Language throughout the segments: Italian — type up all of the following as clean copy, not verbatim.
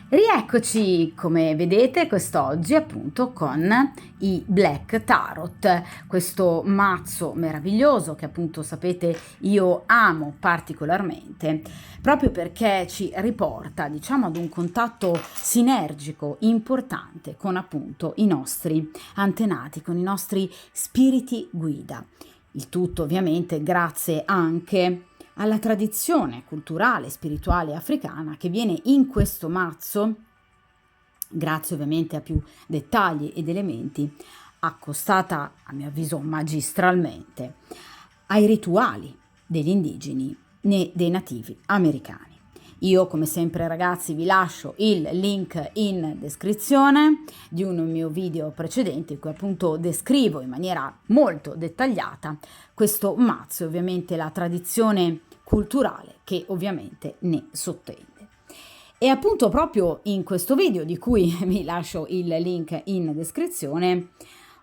Rieccoci, come vedete, quest'oggi appunto con i Black Tarot, questo mazzo meraviglioso che appunto sapete io amo particolarmente, proprio perché ci riporta, diciamo, ad un contatto sinergico importante con appunto i nostri antenati, con i nostri spiriti guida. Il tutto ovviamente grazie anche alla tradizione culturale e spirituale africana che viene in questo mazzo, grazie ovviamente a più dettagli ed elementi, accostata a mio avviso magistralmente ai rituali degli indigeni né dei nativi americani. Io come sempre ragazzi vi lascio il link in descrizione di un mio video precedente in cui appunto descrivo in maniera molto dettagliata questo mazzo e ovviamente la tradizione culturale che ovviamente ne sottende. E appunto proprio in questo video di cui vi lascio il link in descrizione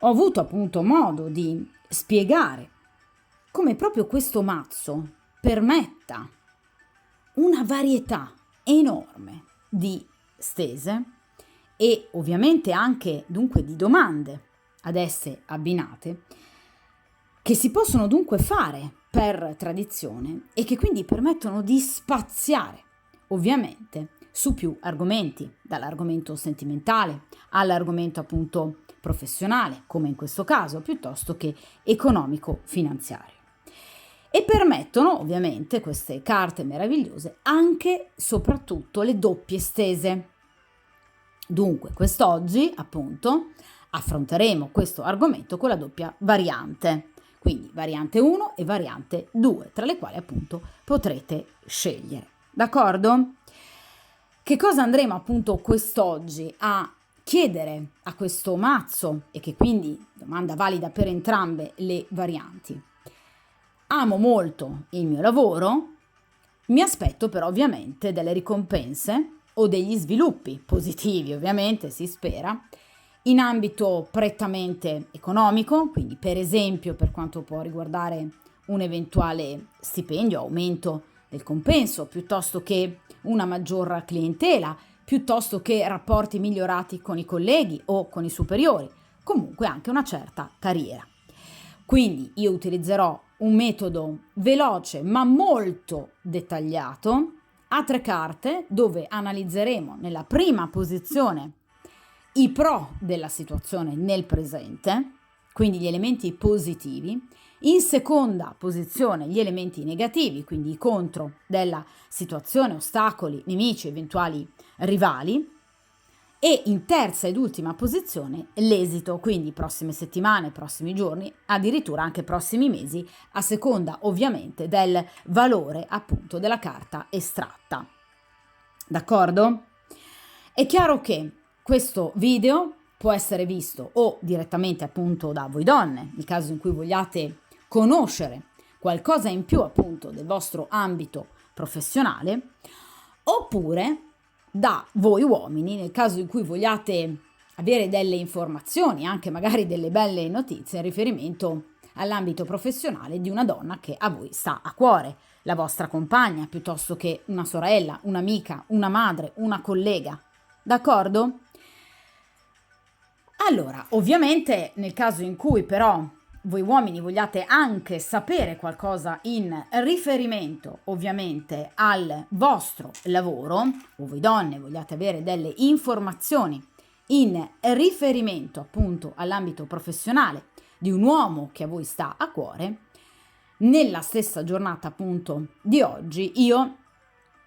ho avuto appunto modo di spiegare come proprio questo mazzo permetta una varietà enorme di stese e ovviamente anche dunque di domande ad esse abbinate che si possono dunque fare per tradizione e che quindi permettono di spaziare ovviamente su più argomenti, dall'argomento sentimentale all'argomento appunto professionale, come in questo caso, piuttosto che economico-finanziario. E permettono ovviamente queste carte meravigliose anche soprattutto le doppie stese. Dunque quest'oggi appunto affronteremo questo argomento con la doppia variante, quindi variante 1 e variante 2, tra le quali appunto potrete scegliere. D'accordo? Che cosa andremo appunto quest'oggi a chiedere a questo mazzo e che quindi domanda valida per entrambe le varianti? Amo molto il mio lavoro, mi aspetto però ovviamente delle ricompense o degli sviluppi positivi, ovviamente si spera, in ambito prettamente economico, quindi per esempio per quanto può riguardare un eventuale stipendio, aumento del compenso, piuttosto che una maggior clientela, piuttosto che rapporti migliorati con i colleghi o con i superiori, comunque anche una certa carriera. Quindi io utilizzerò un metodo veloce ma molto dettagliato a 3 carte dove analizzeremo nella prima posizione i pro della situazione nel presente, quindi gli elementi positivi, in seconda posizione gli elementi negativi, quindi i contro della situazione, ostacoli, nemici, eventuali rivali, e in terza ed ultima posizione l'esito, quindi prossime settimane, prossimi giorni, addirittura anche prossimi mesi, a seconda ovviamente del valore appunto della carta estratta. D'accordo? È chiaro che questo video può essere visto o direttamente appunto da voi donne, nel caso in cui vogliate conoscere qualcosa in più appunto del vostro ambito professionale, oppure da voi uomini, nel caso in cui vogliate avere delle informazioni, anche magari delle belle notizie in riferimento all'ambito professionale di una donna che a voi sta a cuore, la vostra compagna, piuttosto che una sorella, un'amica, una madre, una collega. D'accordo? Allora, ovviamente nel caso in cui però voi uomini vogliate anche sapere qualcosa in riferimento ovviamente al vostro lavoro, o voi donne vogliate avere delle informazioni in riferimento appunto all'ambito professionale di un uomo che a voi sta a cuore, nella stessa giornata appunto di oggi io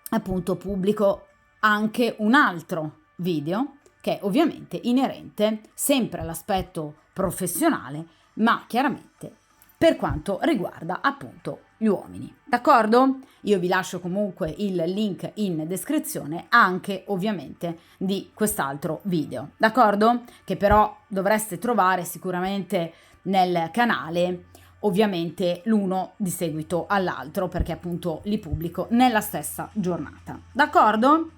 appunto pubblico anche un altro video che è ovviamente inerente sempre all'aspetto professionale, ma chiaramente per quanto riguarda appunto gli uomini. D'accordo? Io vi lascio comunque il link in descrizione anche ovviamente di quest'altro video. D'accordo? Che però dovreste trovare sicuramente nel canale, ovviamente l'uno di seguito all'altro, perché appunto li pubblico nella stessa giornata. D'accordo?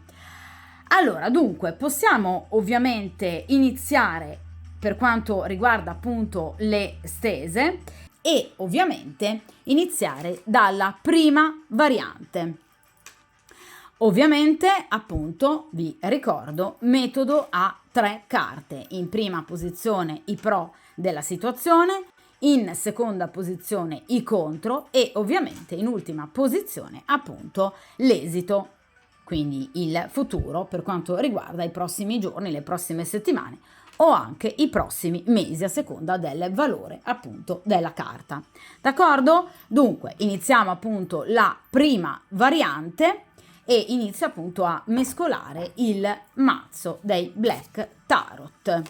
Allora, dunque, possiamo ovviamente iniziare per quanto riguarda appunto le stese e ovviamente iniziare dalla prima variante. Ovviamente, appunto, vi ricordo, metodo a 3 carte. In prima posizione i pro della situazione, in seconda posizione i contro e ovviamente in ultima posizione appunto l'esito, quindi il futuro per quanto riguarda i prossimi giorni, le prossime settimane o anche i prossimi mesi a seconda del valore appunto della carta. D'accordo? Dunque iniziamo appunto la prima variante e inizio appunto a mescolare il mazzo dei Black Tarot.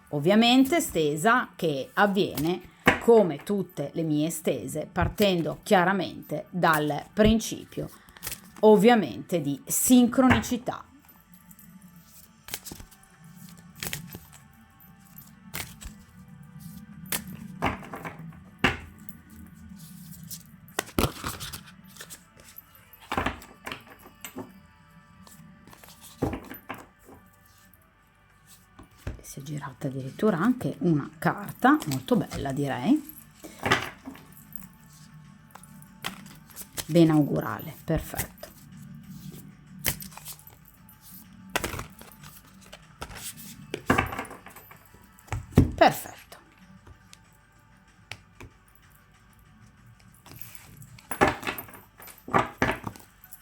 Ovviamente stesa che avviene come tutte le mie stese partendo chiaramente dal principio ovviamente di sincronicità. Si è girata addirittura anche una carta molto bella, direi, ben augurale, perfetto. Perfetto.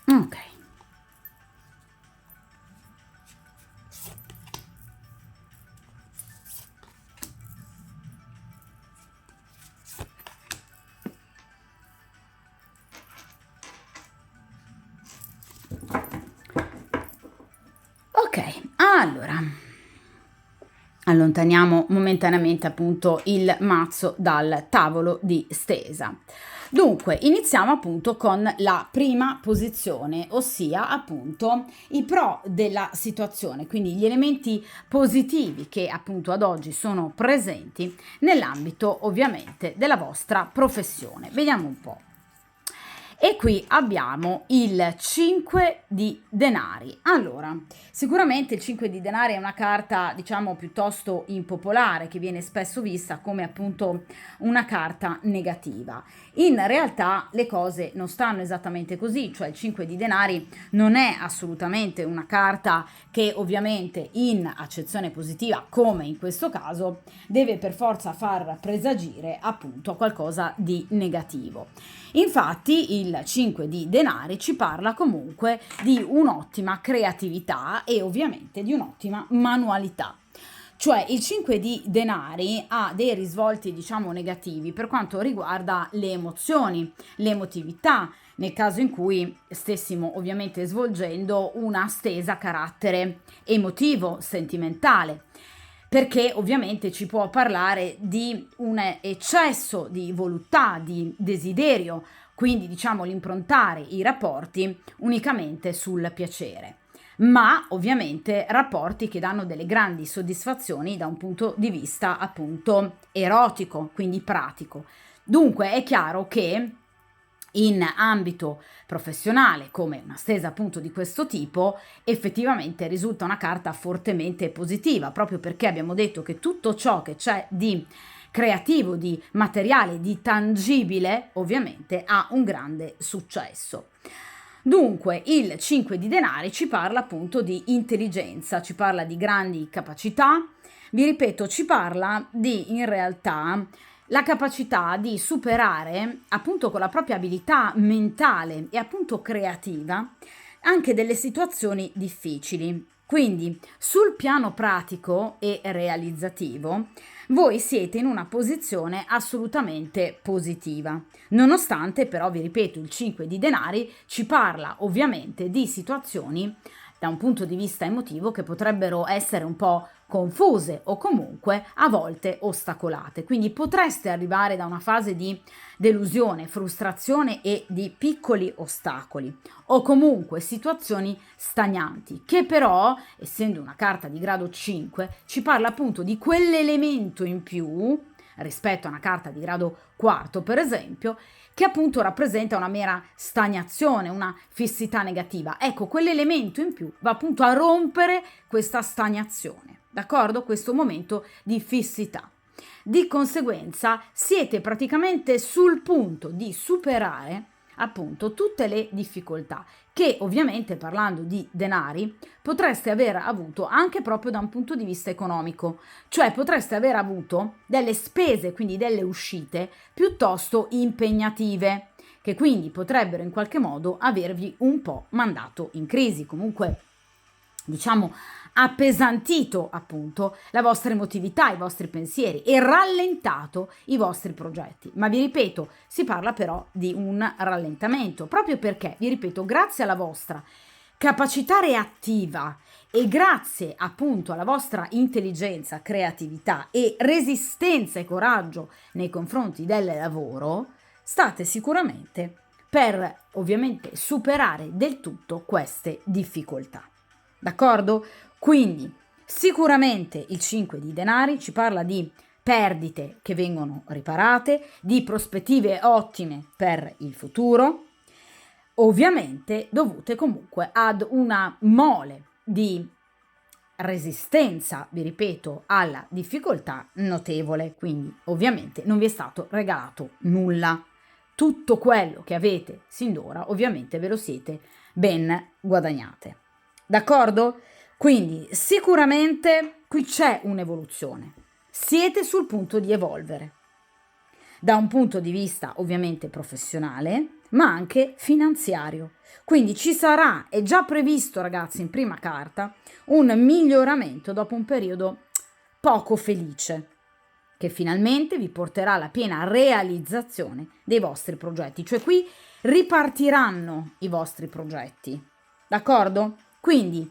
Ok. Ok, allora allontaniamo momentaneamente appunto il mazzo dal tavolo di stesa. Dunque, iniziamo appunto con la prima posizione, ossia appunto i pro della situazione, quindi gli elementi positivi che appunto ad oggi sono presenti nell'ambito ovviamente della vostra professione. Vediamo un po'. E qui abbiamo il 5 di denari. Allora, sicuramente il 5 di denari è una carta, diciamo, piuttosto impopolare, che viene spesso vista come appunto una carta negativa. In realtà le cose non stanno esattamente così, cioè il 5 di denari non è assolutamente una carta che ovviamente in accezione positiva, come in questo caso, deve per forza far presagire appunto qualcosa di negativo. Infatti il 5 di denari ci parla comunque di un'ottima creatività e ovviamente di un'ottima manualità. Cioè il 5 di denari ha dei risvolti diciamo negativi per quanto riguarda le emozioni, l'emotività, nel caso in cui stessimo ovviamente svolgendo una stesa a carattere emotivo, sentimentale, perché ovviamente ci può parlare di un eccesso di voluttà, di desiderio, quindi diciamo l'improntare i rapporti unicamente sul piacere, ma ovviamente rapporti che danno delle grandi soddisfazioni da un punto di vista appunto erotico, quindi pratico. Dunque è chiaro che in ambito professionale, come una stesa appunto di questo tipo, effettivamente risulta una carta fortemente positiva, proprio perché abbiamo detto che tutto ciò che c'è di creativo, di materiale, di tangibile, ovviamente ha un grande successo. Dunque il 5 di denari ci parla appunto di intelligenza, ci parla di grandi capacità, vi ripeto, ci parla di in realtà la capacità di superare appunto con la propria abilità mentale e appunto creativa anche delle situazioni difficili. Quindi sul piano pratico e realizzativo voi siete in una posizione assolutamente positiva, nonostante però, vi ripeto, il 5 di denari ci parla ovviamente di situazioni da un punto di vista emotivo che potrebbero essere un po' confuse o comunque a volte ostacolate. Quindi potreste arrivare da una fase di delusione, frustrazione e di piccoli ostacoli o comunque situazioni stagnanti che però, essendo una carta di grado 5, ci parla appunto di quell'elemento in più rispetto a una carta di grado quarto, per esempio, che appunto rappresenta una mera stagnazione, una fissità negativa. Ecco, quell'elemento in più va appunto a rompere questa stagnazione, d'accordo? Questo momento di fissità. Di conseguenza siete praticamente sul punto di superare appunto tutte le difficoltà che ovviamente, parlando di denari, potreste aver avuto anche proprio da un punto di vista economico, cioè potreste aver avuto delle spese, quindi delle uscite piuttosto impegnative, che quindi potrebbero in qualche modo avervi un po' mandato in crisi, comunque diciamo appesantito appunto la vostra emotività, i vostri pensieri e rallentato i vostri progetti. Ma vi ripeto, si parla però di un rallentamento, proprio perché, vi ripeto, grazie alla vostra capacità reattiva e grazie appunto alla vostra intelligenza, creatività e resistenza e coraggio nei confronti del lavoro, state sicuramente per ovviamente superare del tutto queste difficoltà. D'accordo? Quindi sicuramente il 5 di denari ci parla di perdite che vengono riparate, di prospettive ottime per il futuro, ovviamente dovute comunque ad una mole di resistenza, vi ripeto, alla difficoltà notevole, quindi ovviamente non vi è stato regalato nulla. Tutto quello che avete sin d'ora ovviamente ve lo siete ben guadagnate. D'accordo? Quindi sicuramente qui c'è un'evoluzione. Siete sul punto di evolvere. Da un punto di vista ovviamente professionale, ma anche finanziario. Quindi ci sarà, è già previsto ragazzi in prima carta, un miglioramento dopo un periodo poco felice, che finalmente vi porterà alla piena realizzazione dei vostri progetti. Cioè qui ripartiranno i vostri progetti. D'accordo? Quindi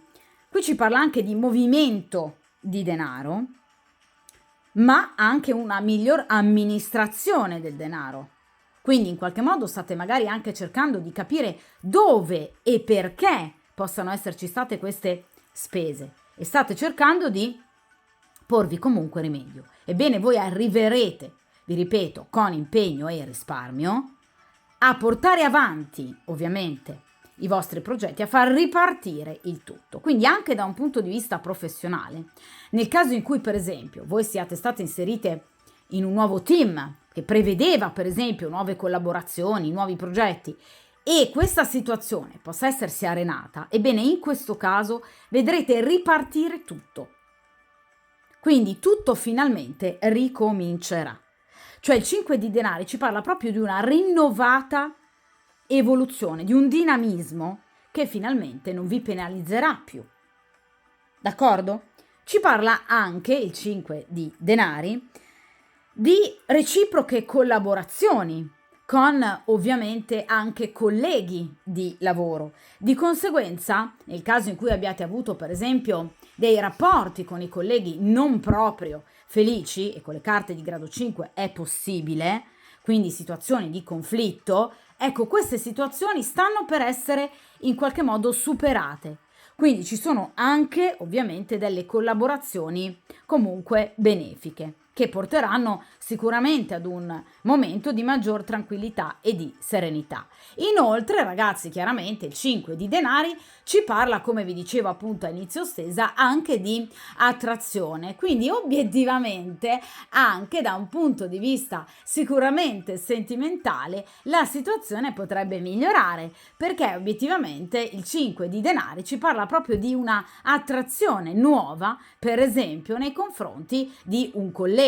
qui ci parla anche di movimento di denaro, ma anche una miglior amministrazione del denaro. Quindi in qualche modo state magari anche cercando di capire dove e perché possano esserci state queste spese e state cercando di porvi comunque rimedio. Ebbene, voi arriverete, vi ripeto, con impegno e risparmio, a portare avanti ovviamente i vostri progetti, a far ripartire il tutto. Quindi anche da un punto di vista professionale, nel caso in cui per esempio voi siate state inserite in un nuovo team che prevedeva per esempio nuove collaborazioni, nuovi progetti e questa situazione possa essersi arenata, ebbene in questo caso vedrete ripartire tutto. Quindi tutto finalmente ricomincerà. Cioè il 5 di denari ci parla proprio di una rinnovata evoluzione, di un dinamismo che finalmente non vi penalizzerà più. D'accordo? Ci parla anche il 5 di denari di reciproche collaborazioni con ovviamente anche colleghi di lavoro. Di conseguenza, nel caso in cui abbiate avuto per esempio dei rapporti con i colleghi non proprio felici, e con le carte di grado 5 è possibile, quindi situazioni di conflitto, ecco, queste situazioni stanno per essere in qualche modo superate. Quindi ci sono anche ovviamente delle collaborazioni comunque benefiche che porteranno sicuramente ad un momento di maggior tranquillità e di serenità. Inoltre, ragazzi, chiaramente il 5 di denari ci parla, come vi dicevo appunto a inizio stesa, anche di attrazione. Quindi obiettivamente, anche da un punto di vista sicuramente sentimentale, la situazione potrebbe migliorare, perché obiettivamente il 5 di denari ci parla proprio di una attrazione nuova, per esempio nei confronti di un collega.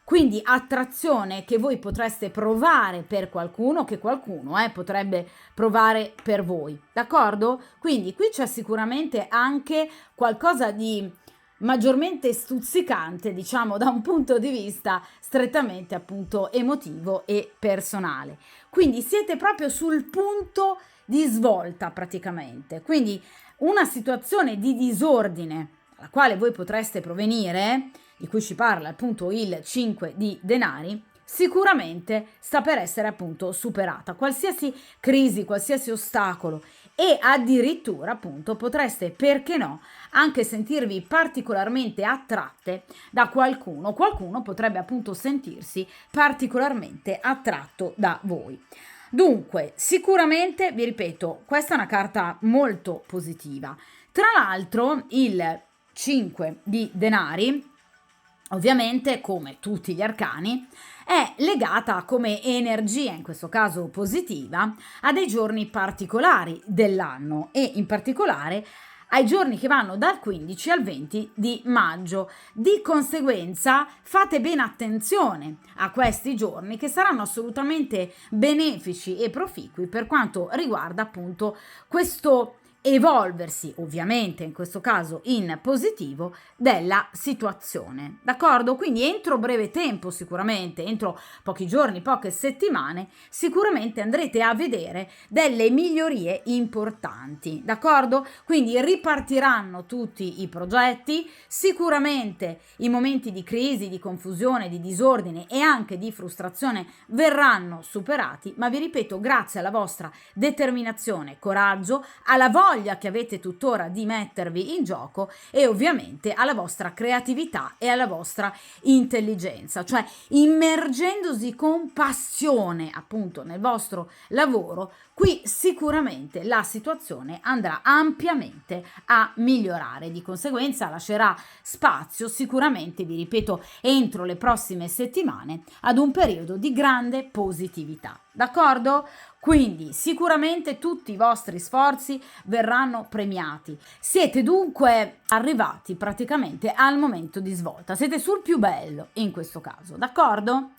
Quindi attrazione che voi potreste provare per qualcuno, che qualcuno potrebbe provare per voi, d'accordo? Quindi qui c'è sicuramente anche qualcosa di maggiormente stuzzicante, diciamo, da un punto di vista strettamente appunto emotivo e personale. Quindi siete proprio sul punto di svolta praticamente. Quindi una situazione di disordine alla quale voi potreste provenire, di cui ci parla appunto il 5 di denari, sicuramente sta per essere appunto superata. Qualsiasi crisi, qualsiasi ostacolo e addirittura appunto potreste, perché no, anche sentirvi particolarmente attratte da qualcuno. Qualcuno potrebbe appunto sentirsi particolarmente attratto da voi. Dunque, sicuramente, vi ripeto, questa è una carta molto positiva. Tra l'altro, il 5 di denari, ovviamente, come tutti gli arcani, è legata come energia, in questo caso positiva, a dei giorni particolari dell'anno e in particolare ai giorni che vanno dal 15 al 20 di maggio. Di conseguenza fate bene attenzione a questi giorni che saranno assolutamente benefici e proficui per quanto riguarda appunto questo evolversi, ovviamente in questo caso in positivo, della situazione, d'accordo? Quindi entro breve tempo, sicuramente entro pochi giorni, poche settimane, sicuramente andrete a vedere delle migliorie importanti, d'accordo? Quindi ripartiranno tutti i progetti, sicuramente i momenti di crisi, di confusione, di disordine e anche di frustrazione verranno superati, ma vi ripeto, grazie alla vostra determinazione, coraggio, alla voglia che avete tuttora di mettervi in gioco e ovviamente alla vostra creatività e alla vostra intelligenza, cioè immergendosi con passione appunto nel vostro lavoro, qui sicuramente la situazione andrà ampiamente a migliorare. Di conseguenza lascerà spazio sicuramente, vi ripeto, entro le prossime settimane ad un periodo di grande positività, d'accordo? Quindi sicuramente tutti i vostri sforzi verranno premiati. Siete dunque arrivati praticamente al momento di svolta. Siete sul più bello in questo caso, d'accordo?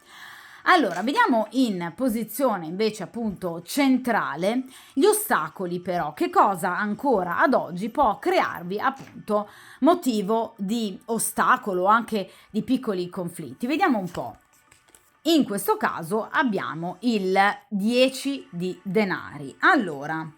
Allora, vediamo in posizione invece appunto centrale gli ostacoli però, che cosa ancora ad oggi può crearvi appunto motivo di ostacolo o anche di piccoli conflitti. Vediamo un po'. In questo caso abbiamo il 10 di denari. Allora,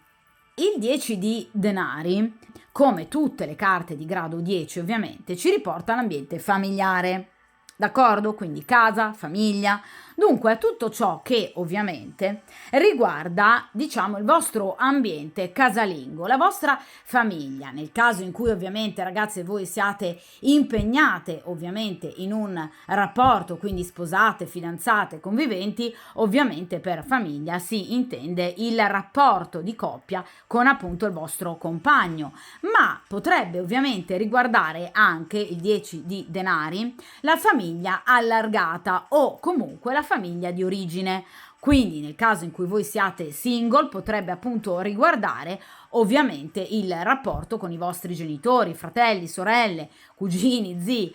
il 10 di denari, come tutte le carte di grado 10 ovviamente, ci riporta all'ambiente familiare, d'accordo? Quindi casa, famiglia, dunque tutto ciò che ovviamente riguarda, diciamo, il vostro ambiente casalingo, la vostra famiglia. Nel caso in cui ovviamente ragazze voi siate impegnate ovviamente in un rapporto, quindi sposate, fidanzate, conviventi, ovviamente per famiglia si intende il rapporto di coppia con appunto il vostro compagno, ma potrebbe ovviamente riguardare anche il 10 di denari la famiglia allargata o comunque la famiglia di origine. Quindi nel caso in cui voi siate single potrebbe appunto riguardare ovviamente il rapporto con i vostri genitori, fratelli, sorelle, cugini, zii,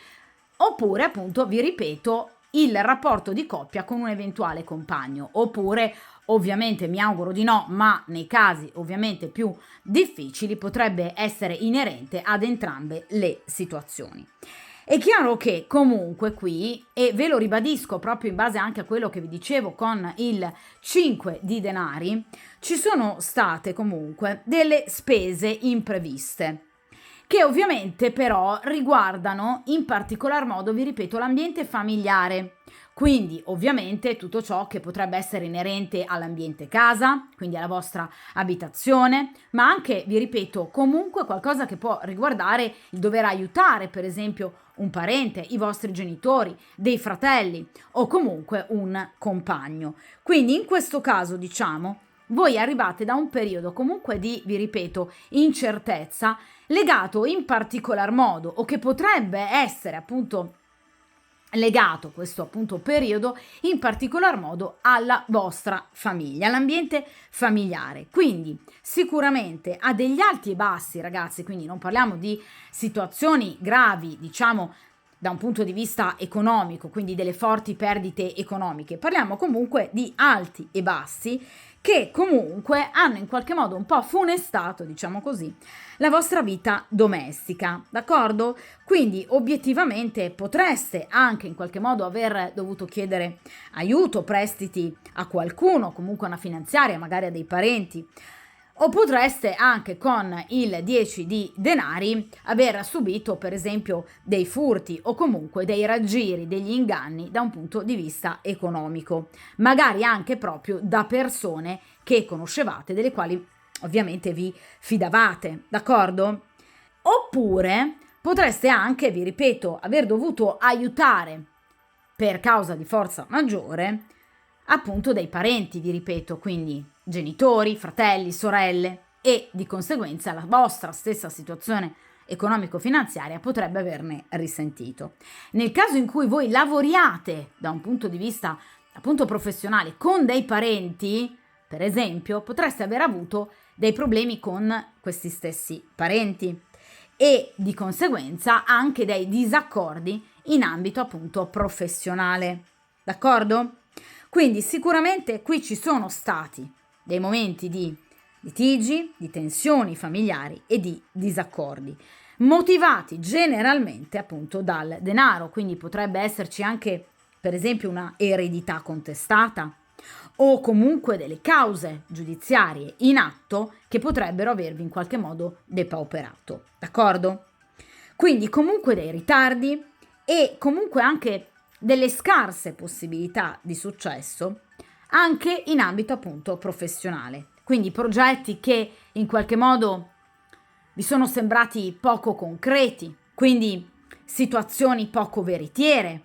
oppure appunto, vi ripeto, il rapporto di coppia con un eventuale compagno, oppure ovviamente mi auguro di no, ma nei casi ovviamente più difficili potrebbe essere inerente ad entrambe le situazioni. È chiaro che comunque qui, e ve lo ribadisco proprio in base anche a quello che vi dicevo con il 5 di denari, ci sono state comunque delle spese impreviste, che ovviamente però riguardano in particolar modo, vi ripeto, l'ambiente familiare. Quindi ovviamente tutto ciò che potrebbe essere inerente all'ambiente casa, quindi alla vostra abitazione, ma anche, vi ripeto, comunque qualcosa che può riguardare il dover aiutare, per esempio, un parente, i vostri genitori, dei fratelli o comunque un compagno. Quindi in questo caso, diciamo, voi arrivate da un periodo comunque di, vi ripeto, incertezza legato in particolar modo o che potrebbe essere appunto legato questo appunto periodo in particolar modo alla vostra famiglia, all'ambiente familiare. Quindi sicuramente ha degli alti e bassi, ragazzi, quindi non parliamo di situazioni gravi, diciamo da un punto di vista economico, quindi delle forti perdite economiche. Parliamo comunque di alti e bassi che comunque hanno in qualche modo un po' funestato, diciamo così, la vostra vita domestica, d'accordo? Quindi obiettivamente potreste anche in qualche modo aver dovuto chiedere aiuto, prestiti a qualcuno, comunque una finanziaria, magari a dei parenti, o potreste anche con il 10 di denari aver subito per esempio dei furti o comunque dei raggiri, degli inganni da un punto di vista economico, magari anche proprio da persone che conoscevate, delle quali ovviamente vi fidavate, d'accordo? Oppure potreste anche, vi ripeto, aver dovuto aiutare per causa di forza maggiore appunto dei parenti, vi ripeto, quindi genitori, fratelli, sorelle, e di conseguenza la vostra stessa situazione economico-finanziaria potrebbe averne risentito. Nel caso in cui voi lavoriate da un punto di vista appunto professionale con dei parenti, per esempio, potreste aver avuto dei problemi con questi stessi parenti e di conseguenza anche dei disaccordi in ambito appunto professionale. D'accordo? Quindi sicuramente qui ci sono stati dei momenti di litigi, di tensioni familiari e di disaccordi, motivati generalmente appunto dal denaro, quindi potrebbe esserci anche per esempio una eredità contestata o comunque delle cause giudiziarie in atto che potrebbero avervi in qualche modo depauperato, d'accordo? Quindi comunque dei ritardi e comunque anche delle scarse possibilità di successo anche in ambito appunto professionale. Quindi progetti che in qualche modo vi sono sembrati poco concreti, quindi situazioni poco veritiere.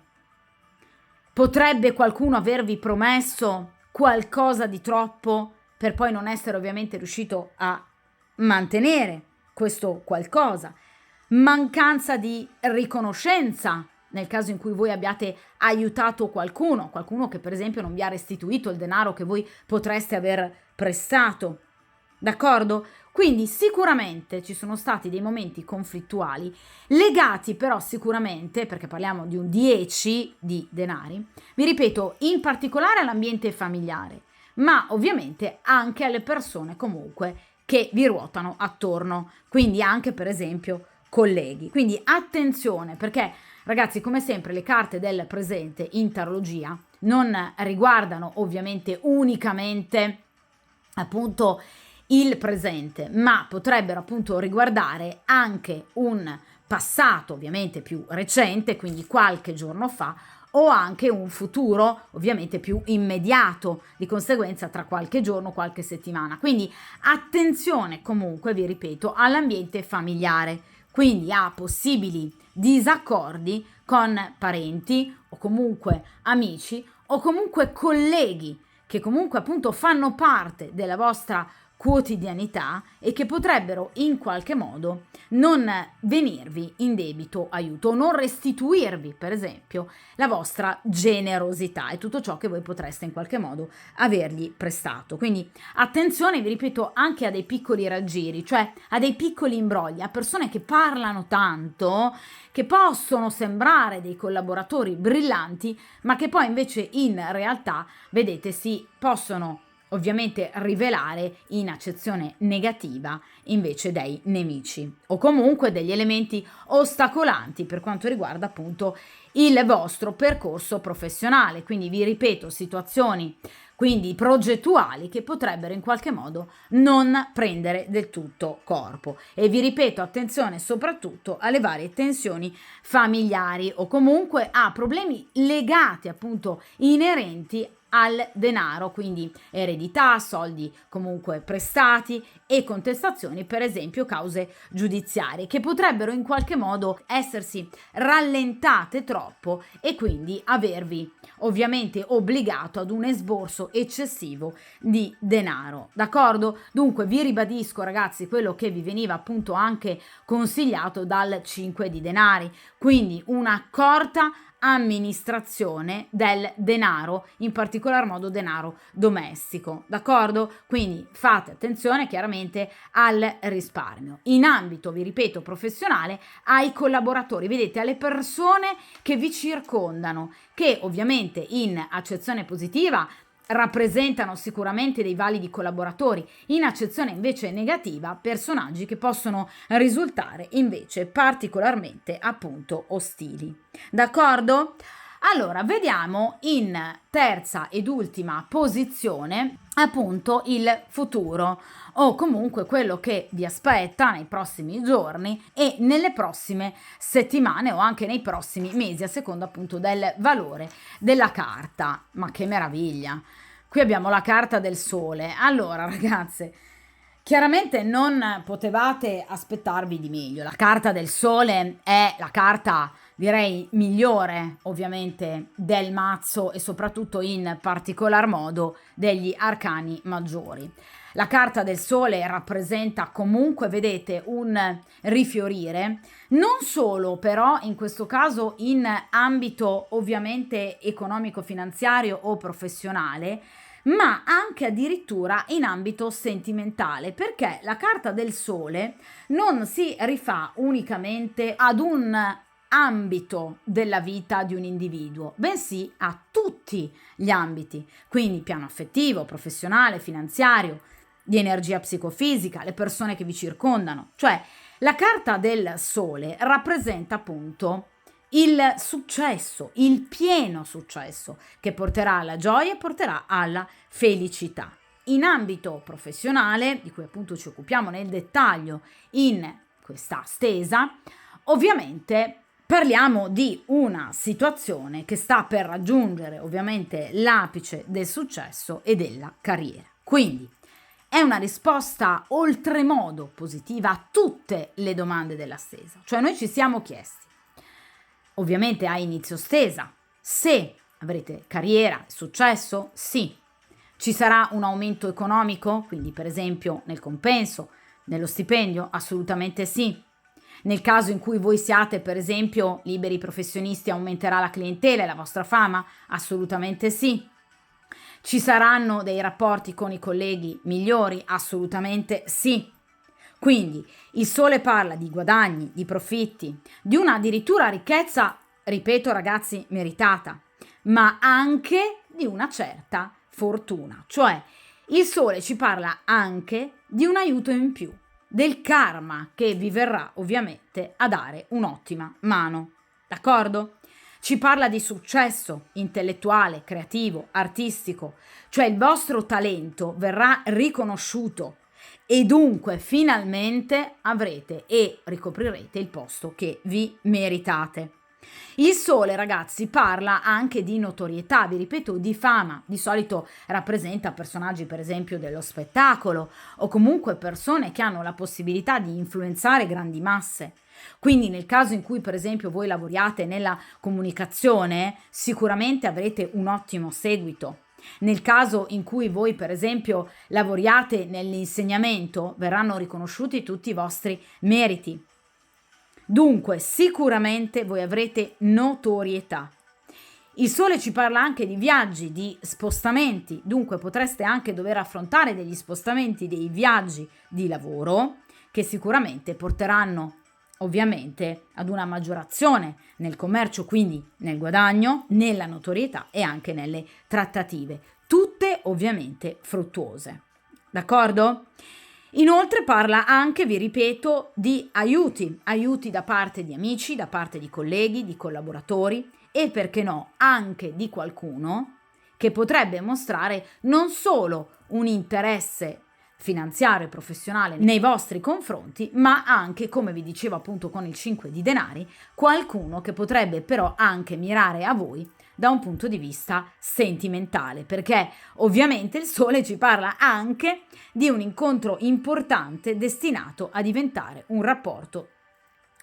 Potrebbe qualcuno avervi promesso qualcosa di troppo per poi non essere ovviamente riuscito a mantenere questo qualcosa. Mancanza di riconoscenza nel caso in cui voi abbiate aiutato qualcuno che per esempio non vi ha restituito il denaro che voi potreste aver prestato. D'accordo? Quindi sicuramente ci sono stati dei momenti conflittuali legati però sicuramente, perché parliamo di un 10 di denari, vi ripeto, in particolare all'ambiente familiare, ma ovviamente anche alle persone comunque che vi ruotano attorno, quindi anche per esempio colleghi. Quindi attenzione, perché ragazzi, come sempre le carte del presente in tarologia non riguardano ovviamente unicamente appunto il presente, ma potrebbero appunto riguardare anche un passato ovviamente più recente, quindi qualche giorno fa, o anche un futuro ovviamente più immediato, di conseguenza tra qualche giorno, qualche settimana. Quindi attenzione comunque, vi ripeto, all'ambiente familiare, quindi a possibili disaccordi con parenti o comunque amici o comunque colleghi che comunque appunto fanno parte della vostra quotidianità e che potrebbero in qualche modo non venirvi in debito aiuto, non restituirvi per esempio la vostra generosità e tutto ciò che voi potreste in qualche modo avergli prestato. Quindi attenzione, vi ripeto, anche a dei piccoli raggiri, cioè a dei piccoli imbrogli, a persone che parlano tanto, che possono sembrare dei collaboratori brillanti, ma che poi invece in realtà, vedete, si possono ovviamente rivelare in accezione negativa invece dei nemici o comunque degli elementi ostacolanti per quanto riguarda appunto il vostro percorso professionale. Quindi vi ripeto, situazioni quindi progettuali che potrebbero in qualche modo non prendere del tutto corpo. E vi ripeto, attenzione soprattutto alle varie tensioni familiari o comunque a problemi legati appunto inerenti al denaro, quindi eredità, soldi comunque prestati e contestazioni, per esempio cause giudiziarie che potrebbero in qualche modo essersi rallentate troppo e quindi avervi ovviamente obbligato ad un esborso eccessivo di denaro, d'accordo? Dunque vi ribadisco ragazzi quello che vi veniva appunto anche consigliato dal 5 di denari, quindi un'accorta amministrazione del denaro, in particolar modo denaro domestico, d'accordo? Quindi fate attenzione chiaramente al risparmio in ambito, vi ripeto, professionale, ai collaboratori, vedete, alle persone che vi circondano, che ovviamente in accezione positiva rappresentano sicuramente dei validi collaboratori, in accezione invece negativa personaggi che possono risultare invece particolarmente appunto ostili. D'accordo? Allora, vediamo in terza ed ultima posizione appunto il futuro o comunque quello che vi aspetta nei prossimi giorni e nelle prossime settimane o anche nei prossimi mesi a seconda appunto del valore della carta. Ma che meraviglia! Qui abbiamo la carta del sole. Allora ragazze, chiaramente non potevate aspettarvi di meglio. La carta del sole è la carta direi migliore ovviamente del mazzo e soprattutto in particolar modo degli arcani maggiori. La carta del sole rappresenta comunque, vedete, un rifiorire, non solo però in questo caso in ambito ovviamente economico-finanziario o professionale, ma anche addirittura in ambito sentimentale, perché la carta del sole non si rifà unicamente ad un ambito della vita di un individuo, bensì a tutti gli ambiti, quindi piano affettivo, professionale, finanziario, di energia psicofisica, le persone che vi circondano. Cioè, la carta del sole rappresenta appunto il successo, il pieno successo, che porterà alla gioia e porterà alla felicità. In ambito professionale, di cui appunto ci occupiamo nel dettaglio in questa stesa, ovviamente parliamo di una situazione che sta per raggiungere ovviamente l'apice del successo e della carriera. Quindi è una risposta oltremodo positiva a tutte le domande della stesa. Cioè noi ci siamo chiesti, ovviamente a inizio stesa, se avrete carriera e successo, sì. Ci sarà un aumento economico, quindi per esempio nel compenso, nello stipendio? Assolutamente sì. Nel caso in cui voi siate per esempio liberi professionisti, aumenterà la clientela e la vostra fama? Assolutamente sì. Ci saranno dei rapporti con i colleghi migliori? Assolutamente sì. Quindi il sole parla di guadagni, di profitti, di una addirittura ricchezza, ripeto ragazzi, meritata, ma anche di una certa fortuna. Cioè il sole ci parla anche di un aiuto in più, del karma che vi verrà ovviamente a dare un'ottima mano. D'accordo? Ci parla di successo intellettuale, creativo, artistico, cioè il vostro talento verrà riconosciuto e dunque finalmente avrete e ricoprirete il posto che vi meritate. Il sole, ragazzi, parla anche di notorietà, vi ripeto, di fama. Di solito rappresenta personaggi, per esempio, dello spettacolo o comunque persone che hanno la possibilità di influenzare grandi masse. Quindi nel caso in cui, per esempio, voi lavoriate nella comunicazione, sicuramente avrete un ottimo seguito. Nel caso in cui voi, per esempio, lavoriate nell'insegnamento, verranno riconosciuti tutti i vostri meriti. Dunque, sicuramente voi avrete notorietà. Il sole ci parla anche di viaggi, di spostamenti, dunque potreste anche dover affrontare degli spostamenti, dei viaggi di lavoro che sicuramente porteranno ovviamente ad una maggiorazione nel commercio, quindi nel guadagno, nella notorietà e anche nelle trattative, tutte ovviamente fruttuose. D'accordo? Inoltre parla anche, vi ripeto, di aiuti da parte di amici, da parte di colleghi, di collaboratori e perché no, anche di qualcuno che potrebbe mostrare non solo un interesse finanziario e professionale nei vostri confronti, ma anche, come vi dicevo appunto con il 5 di denari, qualcuno che potrebbe però anche mirare a voi da un punto di vista sentimentale, perché ovviamente il sole ci parla anche di un incontro importante destinato a diventare un rapporto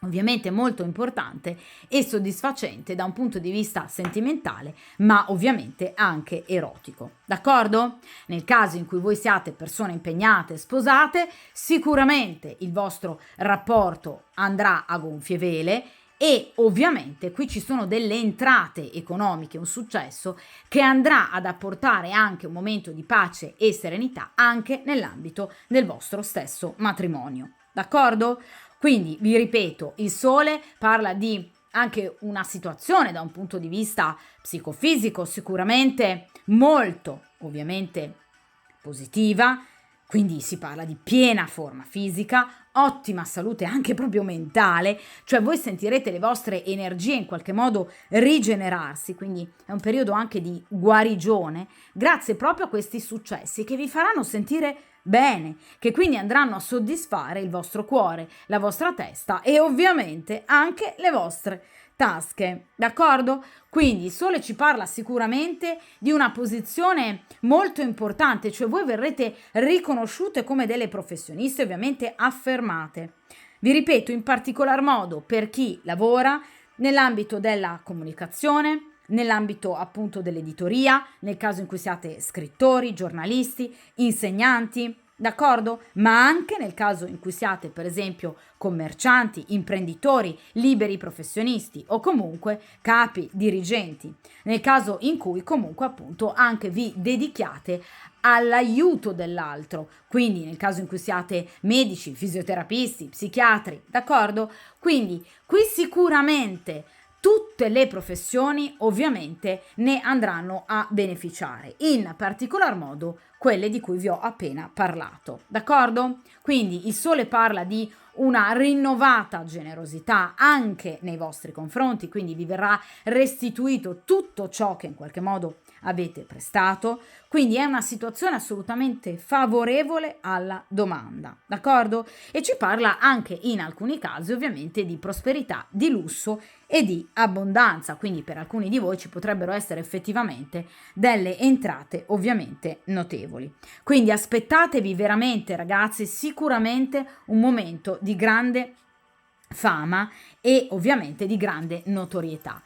ovviamente molto importante e soddisfacente da un punto di vista sentimentale, ma ovviamente anche erotico. D'accordo? Nel caso in cui voi siate persone impegnate, sposate, sicuramente il vostro rapporto andrà a gonfie vele e ovviamente qui ci sono delle entrate economiche, un successo che andrà ad apportare anche un momento di pace e serenità anche nell'ambito del vostro stesso matrimonio. D'accordo? Quindi vi ripeto, il sole parla di anche una situazione da un punto di vista psicofisico sicuramente molto ovviamente positiva, quindi si parla di piena forma fisica, ottima salute anche proprio mentale, cioè voi sentirete le vostre energie in qualche modo rigenerarsi, quindi è un periodo anche di guarigione grazie proprio a questi successi che vi faranno sentire bene, che quindi andranno a soddisfare il vostro cuore, la vostra testa e ovviamente anche le vostre tasche, d'accordo? Quindi il sole ci parla sicuramente di una posizione molto importante, cioè voi verrete riconosciute come delle professioniste ovviamente affermate. Vi ripeto, in particolar modo per chi lavora nell'ambito della comunicazione, nell'ambito appunto dell'editoria, nel caso in cui siate scrittori, giornalisti, insegnanti, d'accordo? Ma anche nel caso in cui siate, per esempio, commercianti, imprenditori, liberi professionisti o comunque capi, dirigenti, nel caso in cui comunque appunto anche vi dedichiate all'aiuto dell'altro, quindi nel caso in cui siate medici, fisioterapisti, psichiatri, d'accordo? Quindi qui sicuramente tutte le professioni ovviamente ne andranno a beneficiare, in particolar modo quelle di cui vi ho appena parlato, d'accordo? Quindi il sole parla di una rinnovata generosità anche nei vostri confronti, quindi vi verrà restituito tutto ciò che in qualche modo avete prestato, quindi è una situazione assolutamente favorevole alla domanda, d'accordo? E ci parla anche in alcuni casi ovviamente di prosperità, di lusso e di abbondanza, quindi per alcuni di voi ci potrebbero essere effettivamente delle entrate ovviamente notevoli. Quindi aspettatevi veramente, ragazzi, sicuramente un momento di grande fama e ovviamente di grande notorietà.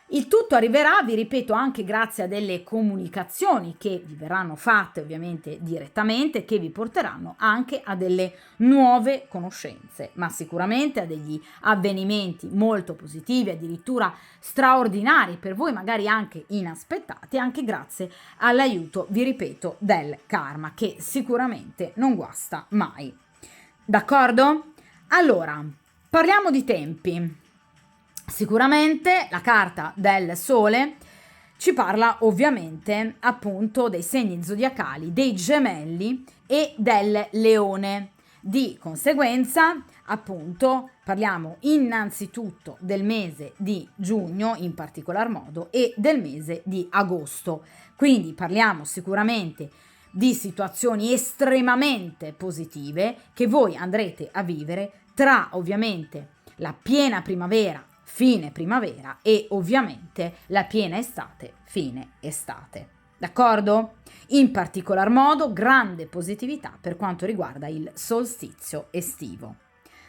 Il tutto arriverà, vi ripeto, anche grazie a delle comunicazioni che vi verranno fatte ovviamente direttamente, che vi porteranno anche a delle nuove conoscenze, ma sicuramente a degli avvenimenti molto positivi, addirittura straordinari per voi, magari anche inaspettati, anche grazie all'aiuto, vi ripeto, del karma, che sicuramente non guasta mai. D'accordo? Allora, parliamo di tempi. Sicuramente la carta del sole ci parla ovviamente appunto dei segni zodiacali dei gemelli e del leone. Di conseguenza appunto parliamo innanzitutto del mese di giugno in particolar modo e del mese di agosto. Quindi parliamo sicuramente di situazioni estremamente positive che voi andrete a vivere tra ovviamente la piena primavera, fine primavera e ovviamente la piena estate, fine estate. D'accordo? In particolar modo grande positività per quanto riguarda il solstizio estivo.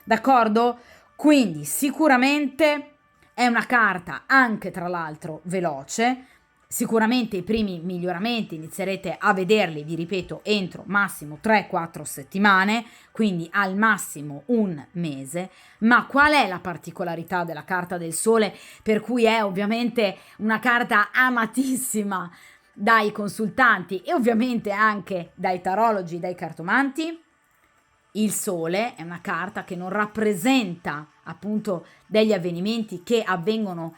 D'accordo? Quindi sicuramente è una carta anche tra l'altro veloce. Sicuramente i primi miglioramenti inizierete a vederli, vi ripeto, entro massimo 3-4 settimane, quindi al massimo un mese. Ma qual è la particolarità della carta del sole, per cui è ovviamente una carta amatissima dai consultanti e ovviamente anche dai tarologi, dai cartomanti? Il sole è una carta che non rappresenta appunto degli avvenimenti che avvengono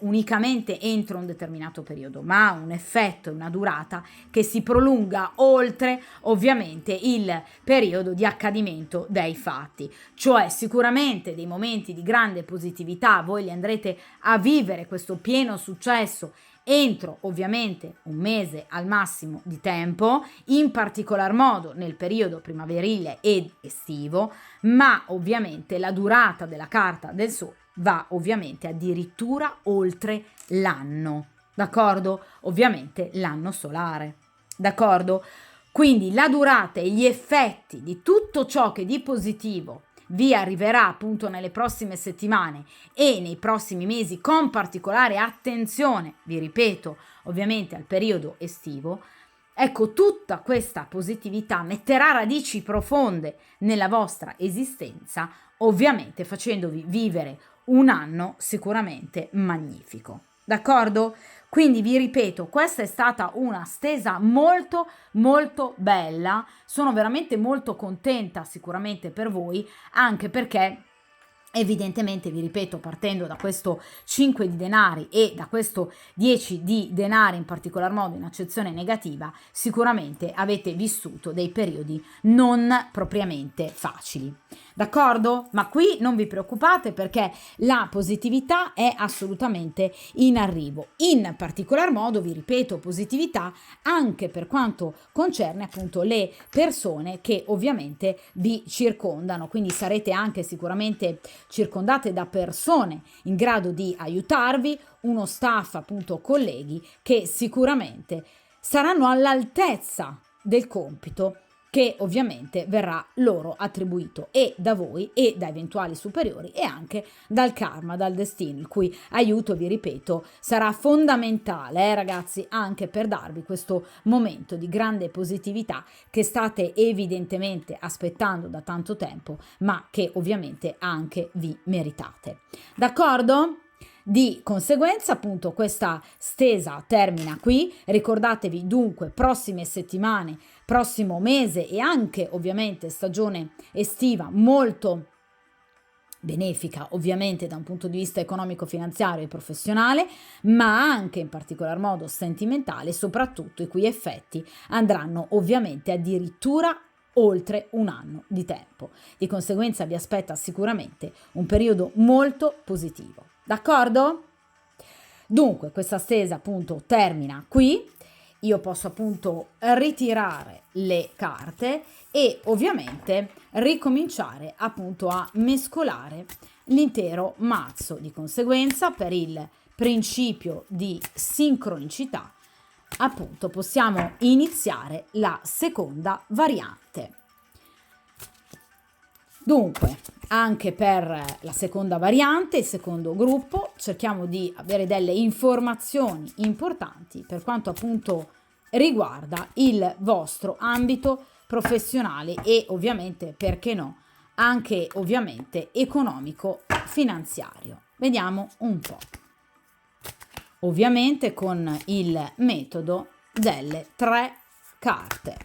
unicamente entro un determinato periodo, ma ha un effetto e una durata che si prolunga oltre ovviamente il periodo di accadimento dei fatti. Cioè sicuramente dei momenti di grande positività voi li andrete a vivere, questo pieno successo, entro ovviamente un mese al massimo di tempo, in particolar modo nel periodo primaverile ed estivo, ma ovviamente la durata della carta del sole va ovviamente addirittura oltre l'anno, d'accordo? Ovviamente l'anno solare, d'accordo? Quindi la durata e gli effetti di tutto ciò che di positivo vi arriverà appunto nelle prossime settimane e nei prossimi mesi, con particolare attenzione, vi ripeto, ovviamente al periodo estivo. Ecco, tutta questa positività metterà radici profonde nella vostra esistenza, ovviamente facendovi vivere un anno sicuramente magnifico. D'accordo? Quindi vi ripeto, questa è stata una stesa molto molto bella, sono veramente molto contenta sicuramente per voi, anche perché evidentemente, vi ripeto, partendo da questo 5 di denari e da questo 10 di denari in particolar modo in accezione negativa, sicuramente avete vissuto dei periodi non propriamente facili. D'accordo? Ma qui non vi preoccupate perché la positività è assolutamente in arrivo. In particolar modo, vi ripeto, positività anche per quanto concerne appunto le persone che ovviamente vi circondano, quindi sarete anche sicuramente circondate da persone in grado di aiutarvi, uno staff appunto colleghi che sicuramente saranno all'altezza del compito che ovviamente verrà loro attribuito e da voi e da eventuali superiori e anche dal karma, dal destino, il cui aiuto, vi ripeto, sarà fondamentale, ragazzi, anche per darvi questo momento di grande positività che state evidentemente aspettando da tanto tempo, ma che ovviamente anche vi meritate. D'accordo? Di conseguenza, appunto, questa stesa termina qui. Ricordatevi dunque, prossime settimane, prossimo mese e anche ovviamente stagione estiva molto benefica ovviamente da un punto di vista economico-finanziario e professionale, ma anche in particolar modo sentimentale, soprattutto i cui effetti andranno ovviamente addirittura oltre un anno di tempo. Di conseguenza vi aspetta sicuramente un periodo molto positivo. D'accordo? Dunque, questa stesa appunto termina qui. Io posso appunto ritirare le carte e ovviamente ricominciare appunto a mescolare l'intero mazzo. Di conseguenza, per il principio di sincronicità, appunto possiamo iniziare la seconda variante. Dunque, anche per la seconda variante, il secondo gruppo, cerchiamo di avere delle informazioni importanti per quanto appunto riguarda il vostro ambito professionale e ovviamente, perché no, anche ovviamente economico-finanziario. Vediamo un po'. Ovviamente con il metodo delle 3 carte.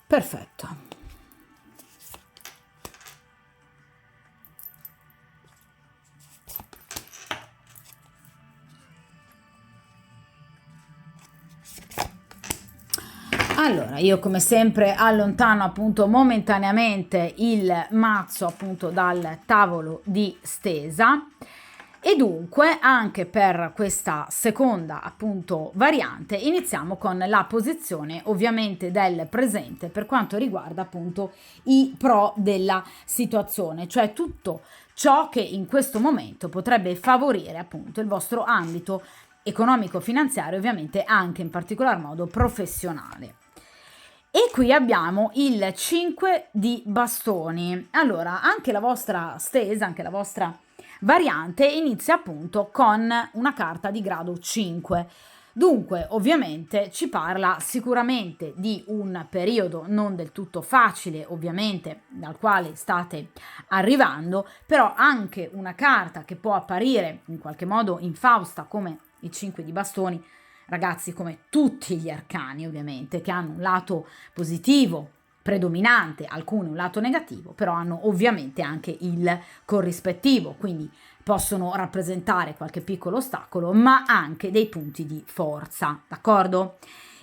Perfetto. Allora, io come sempre allontano appunto momentaneamente il mazzo appunto dal tavolo di stesa. E dunque anche per questa seconda appunto variante iniziamo con la posizione ovviamente del presente per quanto riguarda appunto i pro della situazione, cioè tutto ciò che in questo momento potrebbe favorire appunto il vostro ambito economico-finanziario, ovviamente anche in particolar modo professionale. E qui abbiamo il 5 di bastoni. Allora, anche la vostra stesa, anche la vostra variante inizia appunto con una carta di grado 5. Dunque, ovviamente ci parla sicuramente di un periodo non del tutto facile, ovviamente, dal quale state arrivando, però anche una carta che può apparire in qualche modo infausta come il 5 di bastoni, ragazzi, come tutti gli arcani ovviamente, che hanno un lato positivo predominante, alcuni un lato negativo, però hanno ovviamente anche il corrispettivo, quindi possono rappresentare qualche piccolo ostacolo, ma anche dei punti di forza, d'accordo?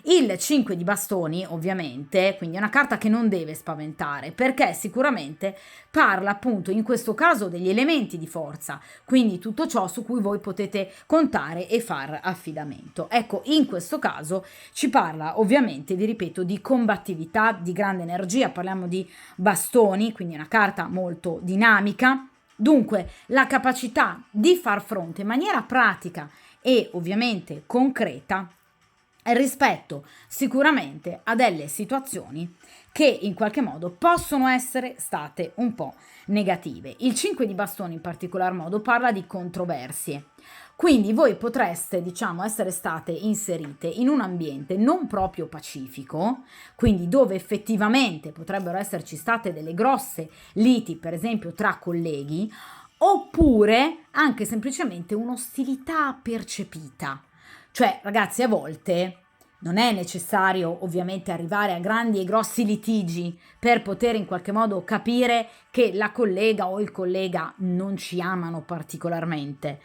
Il 5 di bastoni, ovviamente, quindi è una carta che non deve spaventare, perché sicuramente parla appunto in questo caso degli elementi di forza, quindi tutto ciò su cui voi potete contare e far affidamento. Ecco, in questo caso ci parla ovviamente, vi ripeto, di combattività, di grande energia, parliamo di bastoni, quindi una carta molto dinamica. Dunque, la capacità di far fronte in maniera pratica e ovviamente concreta rispetto sicuramente a delle situazioni che in qualche modo possono essere state un po' negative. Il 5 di bastoni in particolar modo parla di controversie. Quindi voi potreste, diciamo, essere state inserite in un ambiente non proprio pacifico, quindi dove effettivamente potrebbero esserci state delle grosse liti, per esempio tra colleghi, oppure anche semplicemente un'ostilità percepita. Cioè, ragazzi, a volte non è necessario ovviamente arrivare a grandi e grossi litigi per poter in qualche modo capire che la collega o il collega non ci amano particolarmente.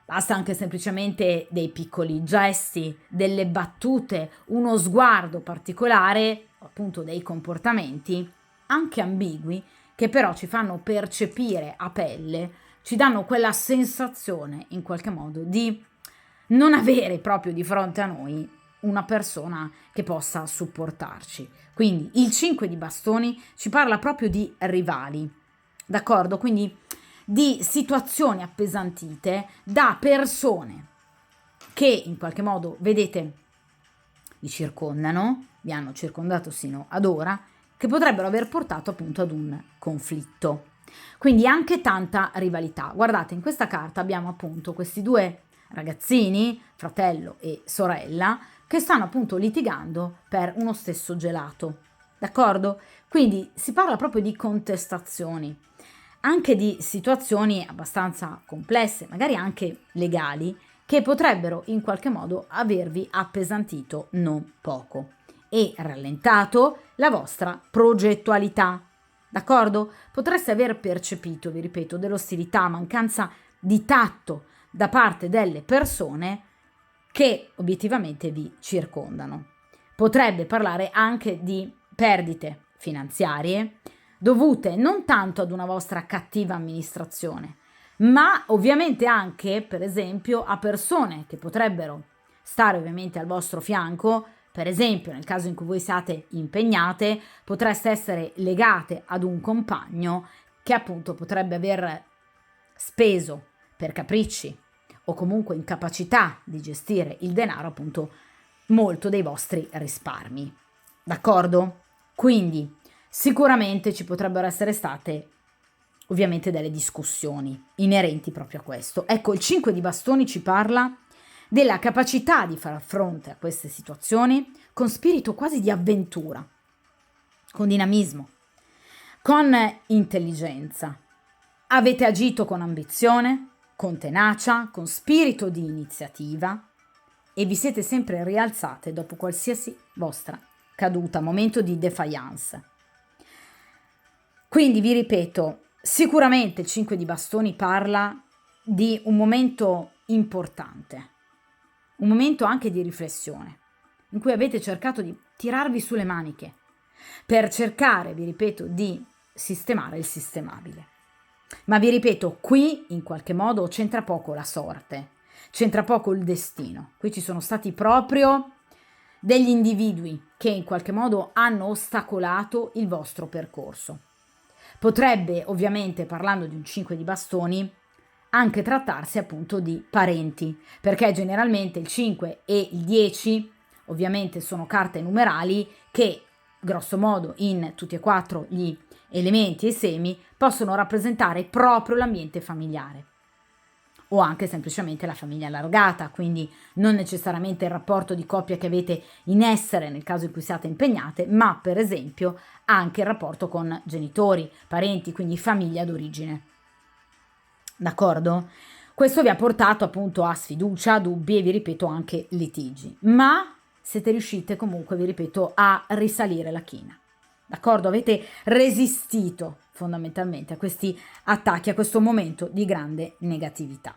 Basta anche semplicemente dei piccoli gesti, delle battute, uno sguardo particolare, appunto dei comportamenti anche ambigui, che però ci fanno percepire a pelle, ci danno quella sensazione in qualche modo di non avere proprio di fronte a noi una persona che possa supportarci. Quindi il 5 di bastoni ci parla proprio di rivali, d'accordo? Quindi di situazioni appesantite da persone che in qualche modo, vedete, vi circondano, vi hanno circondato sino ad ora, che potrebbero aver portato appunto ad un conflitto. Quindi anche tanta rivalità. Guardate, in questa carta abbiamo appunto questi due ragazzini, fratello e sorella, che stanno appunto litigando per uno stesso gelato, d'accordo? Quindi si parla proprio di contestazioni, anche di situazioni abbastanza complesse, magari anche legali, che potrebbero in qualche modo avervi appesantito non poco e rallentato la vostra progettualità. D'accordo? Potreste aver percepito, vi ripeto, dell'ostilità, mancanza di tatto da parte delle persone che obiettivamente vi circondano. Potrebbe parlare anche di perdite finanziarie dovute non tanto ad una vostra cattiva amministrazione, ma ovviamente anche, per esempio, a persone che potrebbero stare ovviamente al vostro fianco. Per esempio, nel caso in cui voi siate impegnate, potreste essere legate ad un compagno che appunto potrebbe aver speso per capricci o comunque incapacità di gestire il denaro, appunto, molto dei vostri risparmi. D'accordo? Quindi sicuramente ci potrebbero essere state ovviamente delle discussioni inerenti proprio a questo. Ecco, il 5 di bastoni ci parla della capacità di far fronte a queste situazioni con spirito quasi di avventura, con dinamismo, con intelligenza. Avete agito con ambizione, con tenacia, con spirito di iniziativa e vi siete sempre rialzate dopo qualsiasi vostra caduta, momento di defiance. Quindi vi ripeto, sicuramente il 5 di bastoni parla di un momento importante, un momento anche di riflessione, in cui avete cercato di tirarvi sulle maniche per cercare, vi ripeto, di sistemare il sistemabile. Ma vi ripeto, qui in qualche modo c'entra poco la sorte, c'entra poco il destino. Qui ci sono stati proprio degli individui che in qualche modo hanno ostacolato il vostro percorso. Potrebbe, ovviamente, parlando di un 5 di bastoni, anche trattarsi appunto di parenti, perché generalmente il 5 e il 10 ovviamente sono carte numerali che, grosso modo, in tutti e quattro gli elementi e semi possono rappresentare proprio l'ambiente familiare o anche semplicemente la famiglia allargata, quindi non necessariamente il rapporto di coppia che avete in essere nel caso in cui siate impegnate, ma per esempio anche il rapporto con genitori, parenti, quindi famiglia d'origine. D'accordo? Questo vi ha portato appunto a sfiducia, dubbi e vi ripeto anche litigi, ma siete riuscite comunque, vi ripeto, a risalire la china. D'accordo? Avete resistito fondamentalmente a questi attacchi, a questo momento di grande negatività.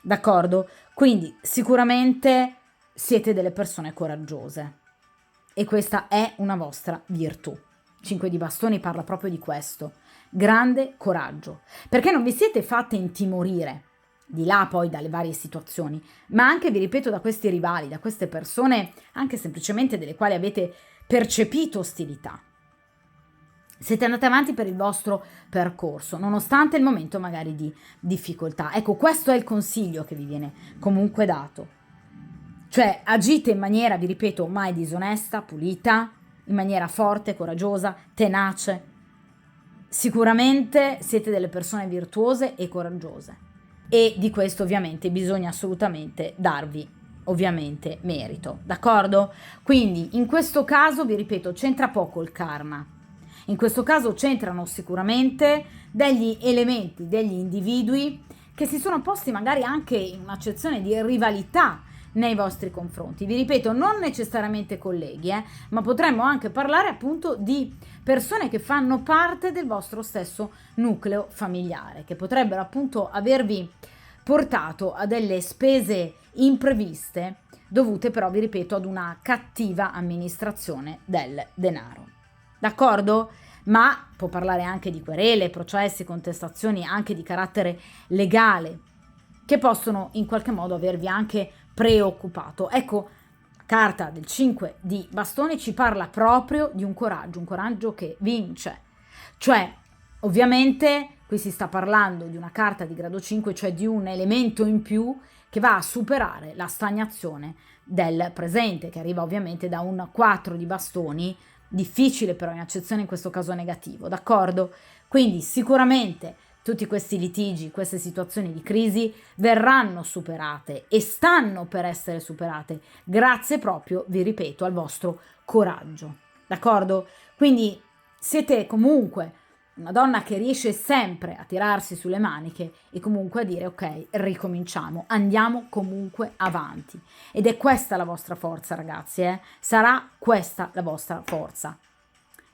D'accordo? Quindi sicuramente siete delle persone coraggiose e questa è una vostra virtù. 5 di bastoni parla proprio di questo, grande coraggio, perché non vi siete fatte intimorire di là poi dalle varie situazioni, ma anche, vi ripeto, da questi rivali, da queste persone anche semplicemente delle quali avete percepito ostilità. Siete andati avanti per il vostro percorso, nonostante il momento magari di difficoltà. Ecco, questo è il consiglio che vi viene comunque dato. Cioè, agite in maniera, vi ripeto, mai disonesta, pulita, in maniera forte, coraggiosa, tenace. Sicuramente siete delle persone virtuose e coraggiose. E di questo ovviamente bisogna assolutamente darvi ovviamente merito, d'accordo? Quindi in questo caso, vi ripeto, c'entra poco il karma. In questo caso c'entrano sicuramente degli elementi, degli individui che si sono posti magari anche in un'accezione di rivalità nei vostri confronti. Vi ripeto, non necessariamente colleghi, ma potremmo anche parlare appunto di persone che fanno parte del vostro stesso nucleo familiare, che potrebbero appunto avervi portato a delle spese impreviste dovute però, vi ripeto, ad una cattiva amministrazione del denaro. D'accordo? Ma può parlare anche di querele, processi, contestazioni anche di carattere legale che possono in qualche modo avervi anche preoccupato. Ecco, la carta del 5 di bastoni ci parla proprio di un coraggio che vince. Cioè, Ovviamente qui si sta parlando di una carta di grado 5, cioè di un elemento in più che va a superare la stagnazione del presente, che arriva ovviamente da un 4 di bastoni, difficile però in accezione in questo caso negativo, d'accordo? Quindi sicuramente tutti questi litigi, queste situazioni di crisi verranno superate e stanno per essere superate grazie proprio, vi ripeto, al vostro coraggio, d'accordo? Quindi siete comunque una donna che riesce sempre a tirarsi sulle maniche e comunque a dire ok, ricominciamo, andiamo comunque avanti. Ed è questa la vostra forza, ragazzi, sarà questa la vostra forza.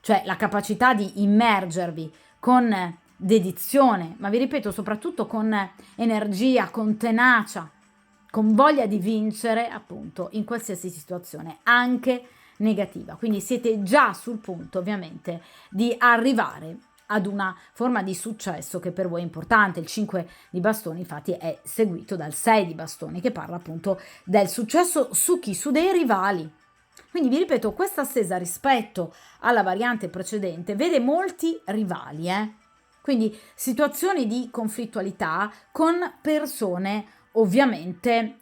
Cioè la capacità di immergervi con dedizione, ma vi ripeto soprattutto con energia, con tenacia, con voglia di vincere appunto in qualsiasi situazione, anche negativa. Quindi siete già sul punto ovviamente di arrivare ad una forma di successo che per voi è importante. Il 5 di bastoni infatti è seguito dal 6 di bastoni che parla appunto del successo su chi? Su dei rivali. Quindi vi ripeto, questa assesa rispetto alla variante precedente vede molti rivali, quindi situazioni di conflittualità con persone ovviamente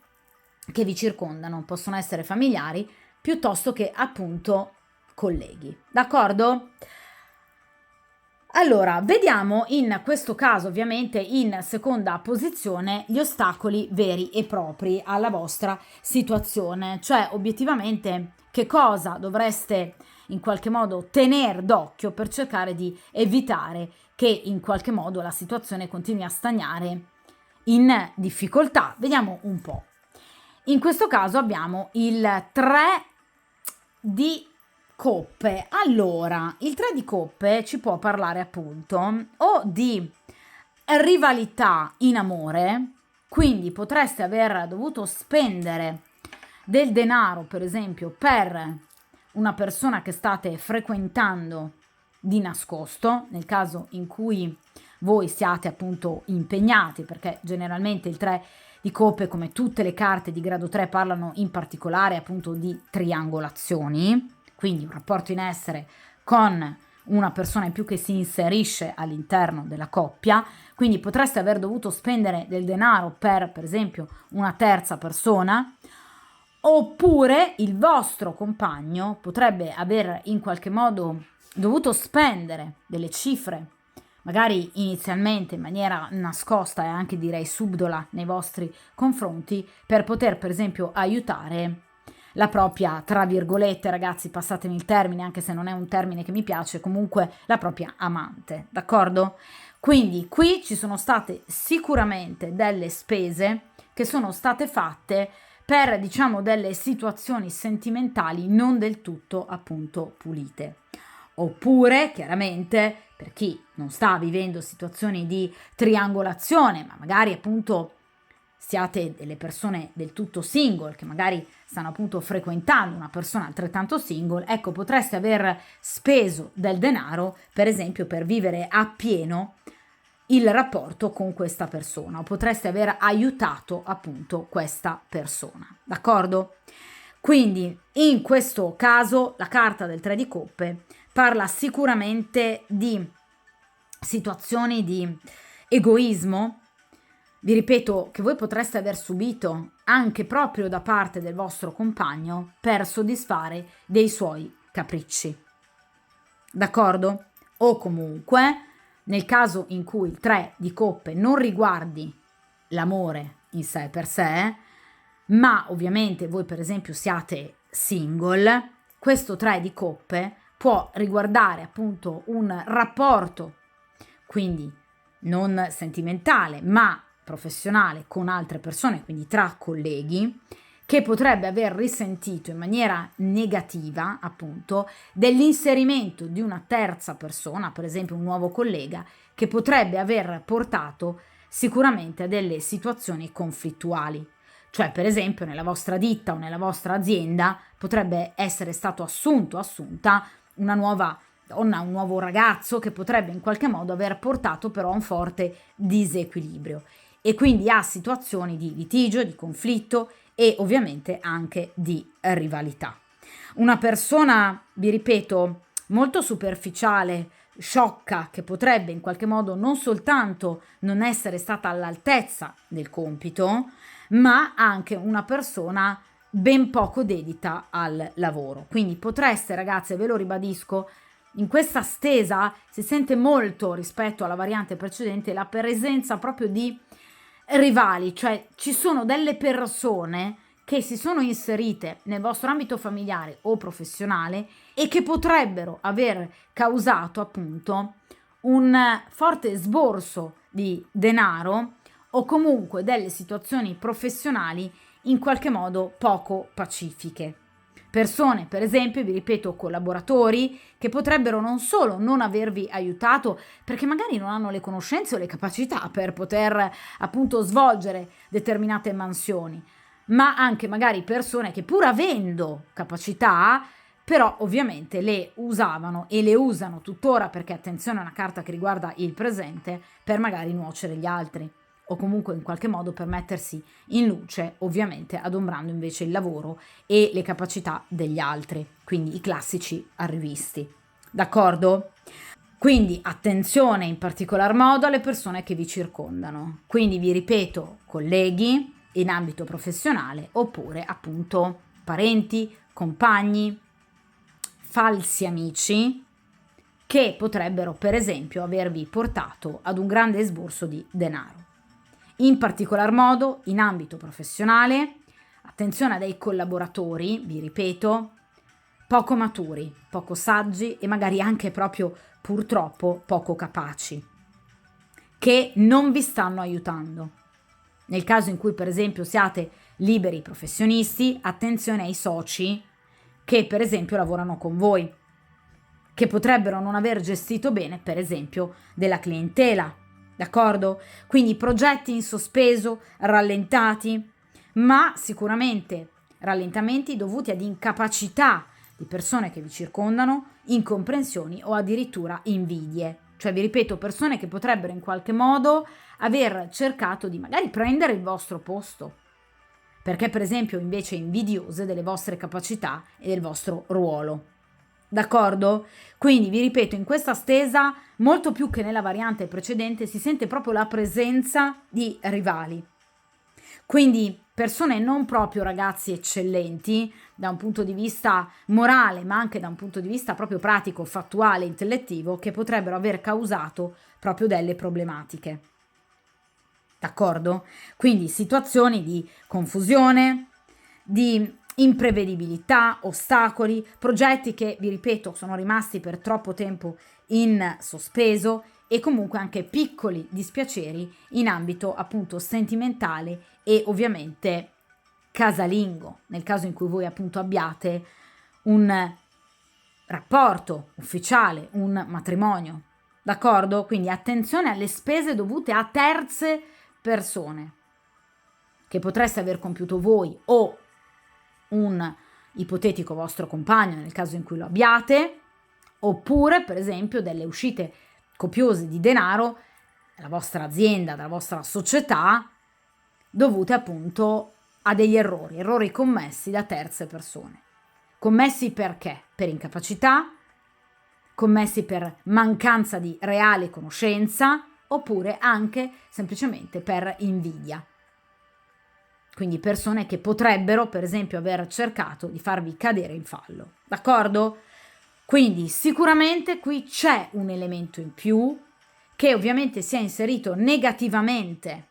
che vi circondano, possono essere familiari piuttosto che appunto colleghi, d'accordo? Allora, vediamo in questo caso ovviamente in seconda posizione gli ostacoli veri e propri alla vostra situazione, cioè obiettivamente che cosa dovreste in qualche modo tenere d'occhio per cercare di evitare che in qualche modo la situazione continui a stagnare in difficoltà. Vediamo un po'. In questo caso abbiamo il 3 di coppe. Allora, il 3 di coppe ci può parlare appunto o di rivalità in amore, quindi potreste aver dovuto spendere del denaro, per esempio, per una persona che state frequentando di nascosto, nel caso in cui voi siate appunto impegnati, perché generalmente il 3 di coppe, come tutte le carte di grado 3, parlano in particolare appunto di triangolazioni, quindi un rapporto in essere con una persona in più che si inserisce all'interno della coppia, quindi potreste aver dovuto spendere del denaro per esempio, una terza persona, oppure il vostro compagno potrebbe aver in qualche modo dovuto spendere delle cifre, magari inizialmente in maniera nascosta e anche direi subdola nei vostri confronti, per poter per esempio aiutare la propria, tra virgolette, ragazzi, passatemi il termine, anche se non è un termine che mi piace, comunque la propria amante, d'accordo? Quindi qui ci sono state sicuramente delle spese che sono state fatte per, diciamo, delle situazioni sentimentali non del tutto appunto pulite. Oppure, chiaramente, per chi non sta vivendo situazioni di triangolazione, ma magari appunto siate delle persone del tutto single, che magari stanno appunto frequentando una persona altrettanto single, ecco, potreste aver speso del denaro, per esempio, per vivere appieno il rapporto con questa persona, o potreste aver aiutato appunto questa persona, d'accordo? Quindi in questo caso la carta del 3 di coppe parla sicuramente di situazioni di egoismo. Vi ripeto che voi potreste aver subito anche proprio da parte del vostro compagno per soddisfare dei suoi capricci, d'accordo? O comunque, nel caso in cui il 3 di coppe non riguardi l'amore in sé per sé, ma ovviamente voi per esempio siate single, questo 3 di coppe può riguardare appunto un rapporto, quindi non sentimentale, ma professionale con altre persone, quindi tra colleghi, che potrebbe aver risentito in maniera negativa appunto dell'inserimento di una terza persona, per esempio un nuovo collega, che potrebbe aver portato sicuramente a delle situazioni conflittuali. Cioè, per esempio, nella vostra ditta o nella vostra azienda potrebbe essere stato assunta una nuova donna, un nuovo ragazzo che potrebbe in qualche modo aver portato però a un forte disequilibrio e quindi a situazioni di litigio, di conflitto e ovviamente anche di rivalità. Una persona, vi ripeto, molto superficiale sciocca, che potrebbe in qualche modo non soltanto non essere stata all'altezza del compito, ma anche una persona ben poco dedita al lavoro. Quindi potreste, ragazze, ve lo ribadisco, in questa stesa si sente molto rispetto alla variante precedente la presenza proprio di rivali, cioè ci sono delle persone che si sono inserite nel vostro ambito familiare o professionale e che potrebbero aver causato appunto un forte sborso di denaro o comunque delle situazioni professionali in qualche modo poco pacifiche. Persone, per esempio, vi ripeto, collaboratori che potrebbero non solo non avervi aiutato perché magari non hanno le conoscenze o le capacità per poter appunto svolgere determinate mansioni, ma anche magari persone che pur avendo capacità, però ovviamente le usavano e le usano tuttora, perché attenzione, è una carta che riguarda il presente, per magari nuocere gli altri o comunque in qualche modo per mettersi in luce, ovviamente adombrando invece il lavoro e le capacità degli altri, quindi i classici arrivisti. D'accordo? Quindi attenzione in particolar modo alle persone che vi circondano. Quindi vi ripeto, colleghi in ambito professionale oppure appunto parenti, compagni, falsi amici che potrebbero per esempio avervi portato ad un grande esborso di denaro. In particolar modo in ambito professionale, attenzione a dei collaboratori, vi ripeto, poco maturi, poco saggi e magari anche proprio purtroppo poco capaci, che non vi stanno aiutando. Nel caso in cui per esempio siate liberi professionisti, attenzione ai soci che per esempio lavorano con voi, che potrebbero non aver gestito bene per esempio della clientela, d'accordo? Quindi progetti in sospeso, rallentati, ma sicuramente rallentamenti dovuti ad incapacità di persone che vi circondano, incomprensioni o addirittura invidie. Cioè, vi ripeto, persone che potrebbero in qualche modo aver cercato di magari prendere il vostro posto, perché per esempio invece invidiose delle vostre capacità e del vostro ruolo. D'accordo? Quindi vi ripeto, in questa stesa, molto più che nella variante precedente, si sente proprio la presenza di rivali. Quindi persone non proprio, ragazzi, eccellenti da un punto di vista morale, ma anche da un punto di vista proprio pratico, fattuale, intellettivo, che potrebbero aver causato proprio delle problematiche. D'accordo? Quindi situazioni di confusione, di imprevedibilità, ostacoli, progetti che, vi ripeto, sono rimasti per troppo tempo in sospeso e comunque anche piccoli dispiaceri in ambito appunto sentimentale e ovviamente casalingo, nel caso in cui voi appunto abbiate un rapporto ufficiale, un matrimonio. D'accordo? Quindi attenzione alle spese dovute a terze persone che potreste aver compiuto voi o un ipotetico vostro compagno nel caso in cui lo abbiate, oppure per esempio delle uscite copiose di denaro dalla vostra azienda, dalla vostra società, dovute appunto a degli errori commessi da terze persone. Commessi perché? Per incapacità, commessi per mancanza di reale conoscenza, oppure anche semplicemente per invidia. Quindi persone che potrebbero, per esempio, aver cercato di farvi cadere in fallo. D'accordo? Quindi sicuramente qui c'è un elemento in più che ovviamente si è inserito negativamente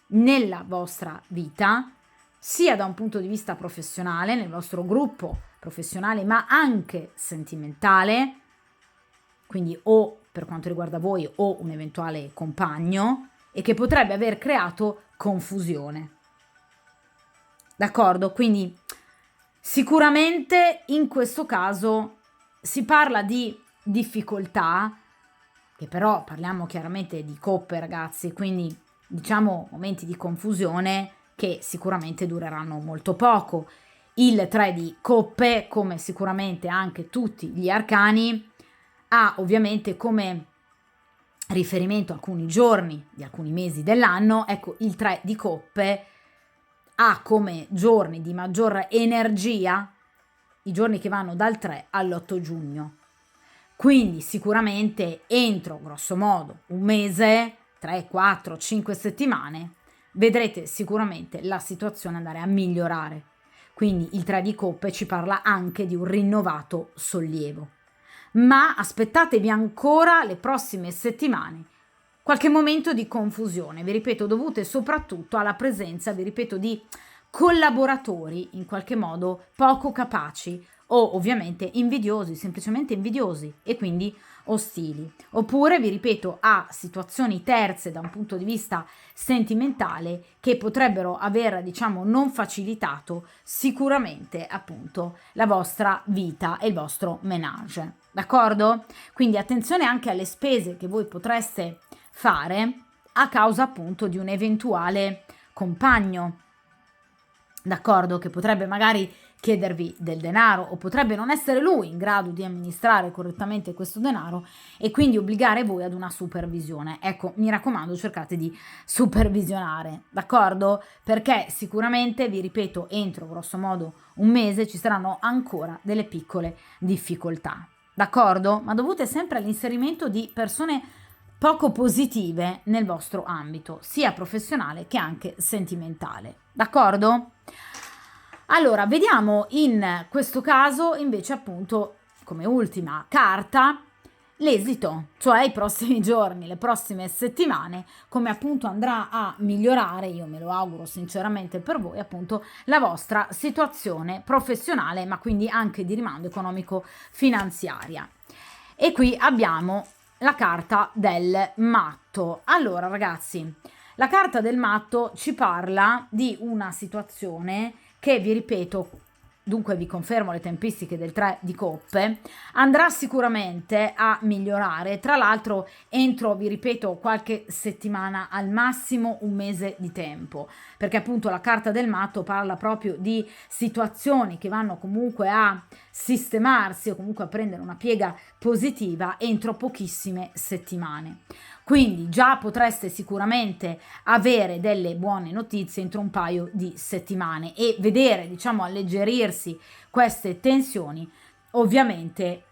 nella vostra vita, sia da un punto di vista professionale, nel vostro gruppo professionale, ma anche sentimentale, quindi o per quanto riguarda voi o un eventuale compagno, e che potrebbe aver creato confusione. D'accordo? Quindi sicuramente in questo caso si parla di difficoltà, che però parliamo chiaramente di coppe, ragazzi, quindi diciamo momenti di confusione che sicuramente dureranno molto poco. Il 3 di coppe, come sicuramente anche tutti gli arcani, ha ovviamente come riferimento alcuni giorni di alcuni mesi dell'anno. Ecco, il 3 di coppe ha come giorni di maggior energia i giorni che vanno dal 3 all'8 giugno. Quindi sicuramente entro grosso modo un mese, 3, 4, 5 settimane, vedrete sicuramente la situazione andare a migliorare. Quindi il 3 di coppe ci parla anche di un rinnovato sollievo. Ma aspettatevi ancora le prossime settimane qualche momento di confusione, vi ripeto, dovute soprattutto alla presenza, vi ripeto, di collaboratori in qualche modo poco capaci o ovviamente invidiosi, semplicemente invidiosi e quindi ostili. Oppure, vi ripeto, a situazioni terze da un punto di vista sentimentale che potrebbero aver, diciamo, non facilitato sicuramente appunto la vostra vita e il vostro ménage. D'accordo? Quindi attenzione anche alle spese che voi potreste fare a causa appunto di un eventuale compagno, d'accordo, che potrebbe magari chiedervi del denaro o potrebbe non essere lui in grado di amministrare correttamente questo denaro e quindi obbligare voi ad una supervisione. Ecco, mi raccomando, cercate di supervisionare, d'accordo? Perché sicuramente, vi ripeto, entro grosso modo un mese ci saranno ancora delle piccole difficoltà, d'accordo? Ma dovute sempre all'inserimento di persone poco positive nel vostro ambito, sia professionale che anche sentimentale, d'accordo? Allora, vediamo in questo caso invece appunto come ultima carta l'esito, cioè i prossimi giorni, le prossime settimane, come appunto andrà a migliorare, io me lo auguro sinceramente per voi, appunto la vostra situazione professionale, ma quindi anche di rimando economico-finanziaria. E qui abbiamo la carta del matto. Allora ragazzi, la carta del matto ci parla di una situazione che, vi ripeto, dunque vi confermo le tempistiche del 3 di coppe, andrà sicuramente a migliorare, tra l'altro entro, vi ripeto, qualche settimana, al massimo un mese di tempo, perché appunto la carta del matto parla proprio di situazioni che vanno comunque a sistemarsi o comunque a prendere una piega positiva entro pochissime settimane. Quindi già potreste sicuramente avere delle buone notizie entro un paio di settimane e vedere, diciamo, alleggerirsi queste tensioni, ovviamente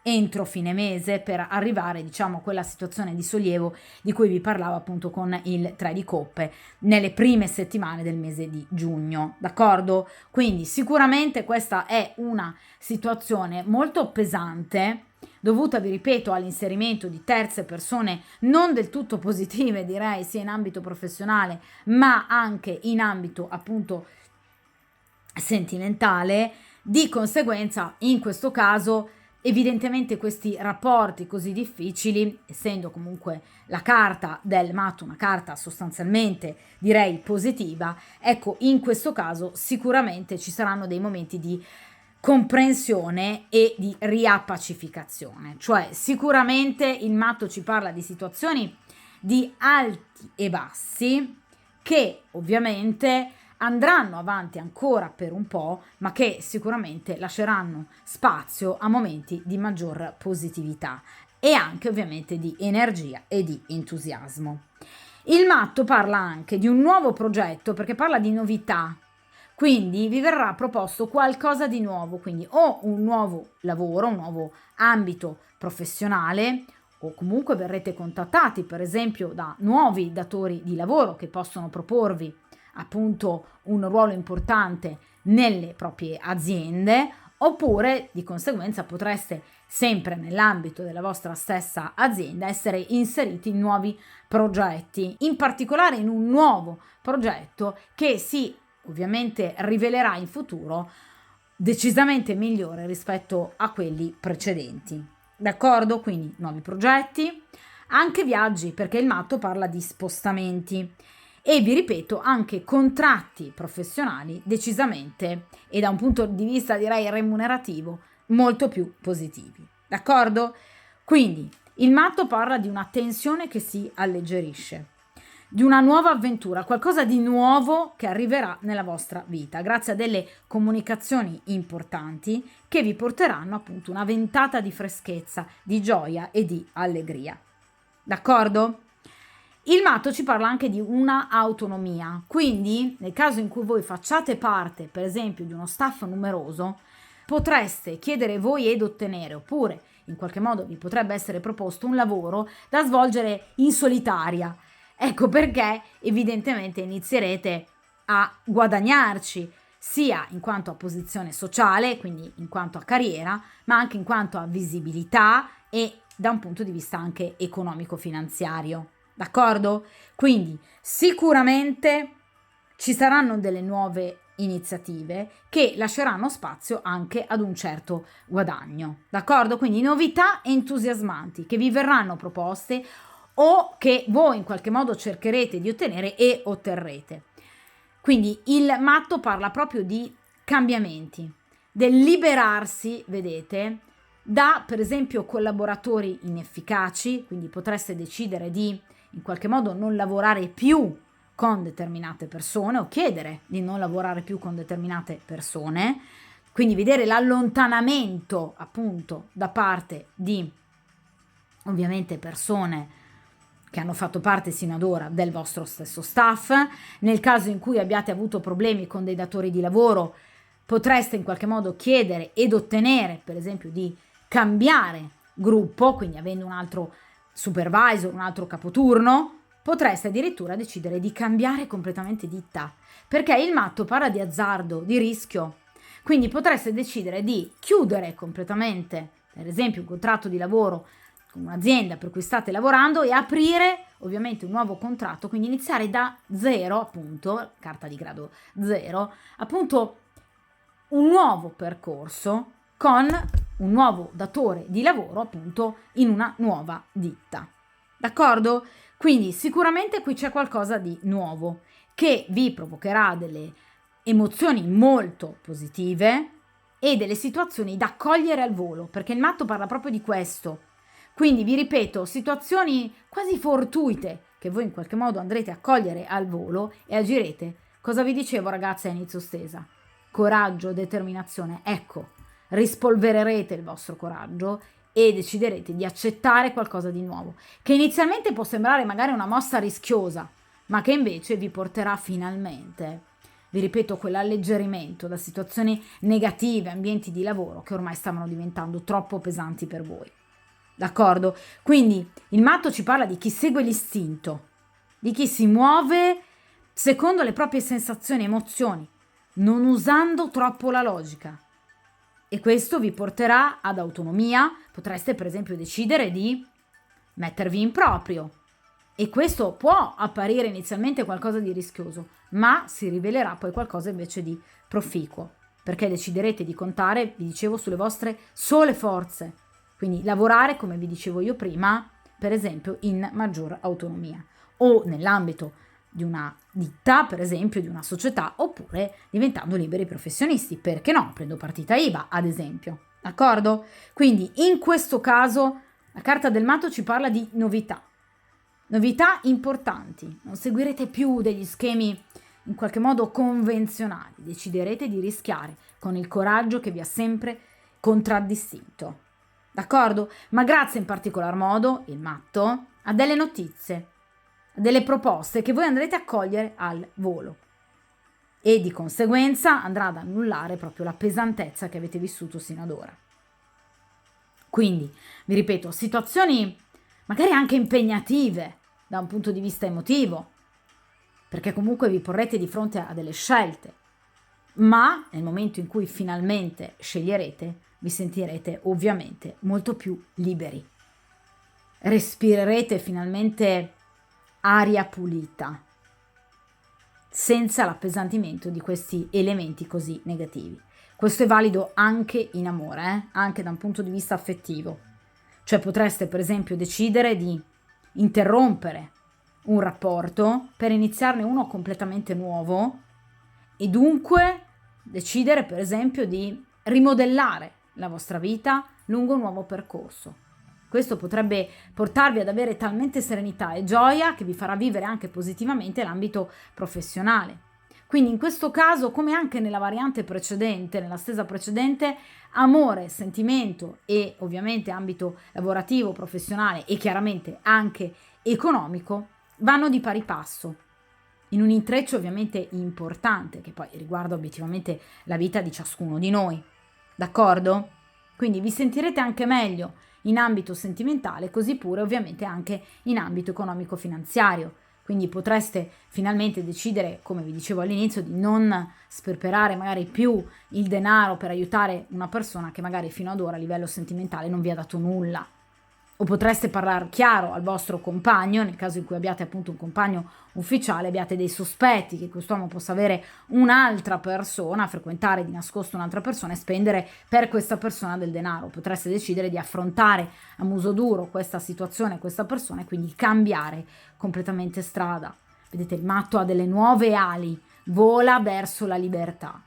entro fine mese, per arrivare, diciamo, a quella situazione di sollievo di cui vi parlavo appunto con il 3 di coppe nelle prime settimane del mese di giugno, d'accordo? Quindi sicuramente questa è una situazione molto pesante, dovuta, vi ripeto, all'inserimento di terze persone non del tutto positive, direi, sia in ambito professionale ma anche in ambito appunto sentimentale. Di conseguenza, in questo caso, evidentemente questi rapporti così difficili, essendo comunque la carta del matto una carta sostanzialmente, direi, positiva, ecco, in questo caso sicuramente ci saranno dei momenti di comprensione e di riappacificazione, cioè sicuramente il matto ci parla di situazioni di alti e bassi che ovviamente andranno avanti ancora per un po', ma che sicuramente lasceranno spazio a momenti di maggior positività e anche ovviamente di energia e di entusiasmo. Il matto parla anche di un nuovo progetto, perché parla di novità. Quindi vi verrà proposto qualcosa di nuovo, quindi o un nuovo lavoro, un nuovo ambito professionale, o comunque verrete contattati per esempio da nuovi datori di lavoro che possono proporvi appunto un ruolo importante nelle proprie aziende, oppure di conseguenza potreste sempre nell'ambito della vostra stessa azienda essere inseriti in nuovi progetti, in particolare in un nuovo progetto che si ovviamente rivelerà in futuro decisamente migliore rispetto a quelli precedenti. D'accordo? Quindi nuovi progetti, anche viaggi, perché il matto parla di spostamenti e vi ripeto anche contratti professionali decisamente e da un punto di vista direi remunerativo molto più positivi. D'accordo? Quindi il matto parla di una tensione che si alleggerisce, di una nuova avventura, qualcosa di nuovo che arriverà nella vostra vita, grazie a delle comunicazioni importanti che vi porteranno appunto una ventata di freschezza, di gioia e di allegria. D'accordo? Il matto ci parla anche di una autonomia, quindi nel caso in cui voi facciate parte, per esempio, di uno staff numeroso, potreste chiedere voi ed ottenere, oppure in qualche modo vi potrebbe essere proposto un lavoro da svolgere in solitaria. Ecco perché evidentemente inizierete a guadagnarci, sia in quanto a posizione sociale, quindi in quanto a carriera, ma anche in quanto a visibilità e da un punto di vista anche economico-finanziario. D'accordo? Quindi sicuramente ci saranno delle nuove iniziative che lasceranno spazio anche ad un certo guadagno. D'accordo? Quindi novità entusiasmanti che vi verranno proposte o che voi in qualche modo cercherete di ottenere e otterrete. Quindi il matto parla proprio di cambiamenti, del liberarsi, vedete, da per esempio collaboratori inefficaci, quindi potreste decidere di in qualche modo non lavorare più con determinate persone o chiedere di non lavorare più con determinate persone, quindi vedere l'allontanamento appunto da parte di ovviamente persone che hanno fatto parte sino ad ora del vostro stesso staff. Nel caso in cui abbiate avuto problemi con dei datori di lavoro, potreste in qualche modo chiedere ed ottenere, per esempio, di cambiare gruppo, quindi avendo un altro supervisor, un altro capoturno, potreste addirittura decidere di cambiare completamente ditta, perché il matto parla di azzardo, di rischio. Quindi potreste decidere di chiudere completamente, per esempio, un contratto di lavoro con un'azienda per cui state lavorando e aprire ovviamente un nuovo contratto, quindi iniziare da zero, appunto, carta di grado zero, appunto un nuovo percorso con un nuovo datore di lavoro, appunto, in una nuova ditta. D'accordo? Quindi sicuramente qui c'è qualcosa di nuovo che vi provocherà delle emozioni molto positive e delle situazioni da cogliere al volo, perché il matto parla proprio di questo. Quindi vi ripeto, situazioni quasi fortuite che voi in qualche modo andrete a cogliere al volo e agirete. Cosa vi dicevo ragazze a inizio stesa? Coraggio, determinazione, ecco, rispolvererete il vostro coraggio e deciderete di accettare qualcosa di nuovo, che inizialmente può sembrare magari una mossa rischiosa, ma che invece vi porterà finalmente, vi ripeto, quell'alleggerimento da situazioni negative, ambienti di lavoro che ormai stavano diventando troppo pesanti per voi. D'accordo? Quindi il matto ci parla di chi segue l'istinto, di chi si muove secondo le proprie sensazioni e emozioni, non usando troppo la logica. E questo vi porterà ad autonomia, potreste per esempio decidere di mettervi in proprio. E questo può apparire inizialmente qualcosa di rischioso, ma si rivelerà poi qualcosa invece di proficuo, perché deciderete di contare, vi dicevo, sulle vostre sole forze. Quindi lavorare, come vi dicevo io prima, per esempio in maggior autonomia o nell'ambito di una ditta, per esempio di una società, oppure diventando liberi professionisti, perché no? Prendo partita IVA, ad esempio, d'accordo? Quindi in questo caso la carta del matto ci parla di novità importanti, non seguirete più degli schemi in qualche modo convenzionali, deciderete di rischiare con il coraggio che vi ha sempre contraddistinto. D'accordo? Ma grazie in particolar modo, il matto, a delle notizie, a delle proposte che voi andrete a cogliere al volo e di conseguenza andrà ad annullare proprio la pesantezza che avete vissuto sino ad ora. Quindi, vi ripeto, situazioni magari anche impegnative da un punto di vista emotivo, perché comunque vi porrete di fronte a delle scelte, ma nel momento in cui finalmente sceglierete, vi sentirete ovviamente molto più liberi. Respirerete finalmente aria pulita, senza l'appesantimento di questi elementi così negativi. Questo è valido anche in amore, anche da un punto di vista affettivo. Cioè potreste per esempio decidere di interrompere un rapporto per iniziarne uno completamente nuovo e dunque decidere per esempio di rimodellare la vostra vita lungo un nuovo percorso. Questo potrebbe portarvi ad avere talmente serenità e gioia che vi farà vivere anche positivamente l'ambito professionale. Quindi in questo caso, come anche nella variante precedente, nella stesa precedente, amore, sentimento e ovviamente ambito lavorativo, professionale e chiaramente anche economico vanno di pari passo, in un intreccio ovviamente importante che poi riguarda obiettivamente la vita di ciascuno di noi. D'accordo? Quindi vi sentirete anche meglio in ambito sentimentale, così pure ovviamente anche in ambito economico-finanziario. Quindi potreste finalmente decidere, come vi dicevo all'inizio, di non sperperare magari più il denaro per aiutare una persona che magari fino ad ora a livello sentimentale non vi ha dato nulla. O potreste parlare chiaro al vostro compagno, nel caso in cui abbiate appunto un compagno ufficiale, abbiate dei sospetti che quest'uomo possa avere un'altra persona, frequentare di nascosto un'altra persona e spendere per questa persona del denaro. Potreste decidere di affrontare a muso duro questa situazione, questa persona, e quindi cambiare completamente strada. Vedete, il matto ha delle nuove ali, vola verso la libertà.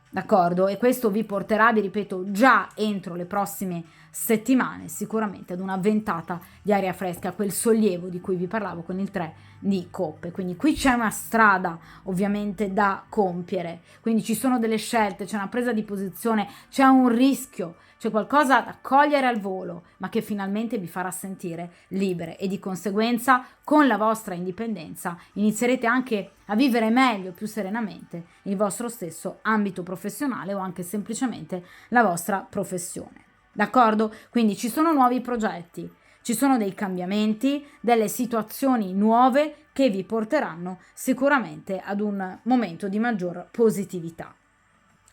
D'accordo? E questo vi porterà, vi ripeto, già entro le prossime settimane sicuramente ad una ventata di aria fresca, quel sollievo di cui vi parlavo con il 3 di coppe. Quindi qui c'è una strada ovviamente da compiere, quindi ci sono delle scelte, c'è una presa di posizione, c'è un rischio, c'è qualcosa da cogliere al volo, ma che finalmente vi farà sentire libere e di conseguenza con la vostra indipendenza inizierete anche a vivere meglio, più serenamente il vostro stesso ambito professionale o anche semplicemente la vostra professione. D'accordo? Quindi ci sono nuovi progetti, ci sono dei cambiamenti, delle situazioni nuove che vi porteranno sicuramente ad un momento di maggior positività.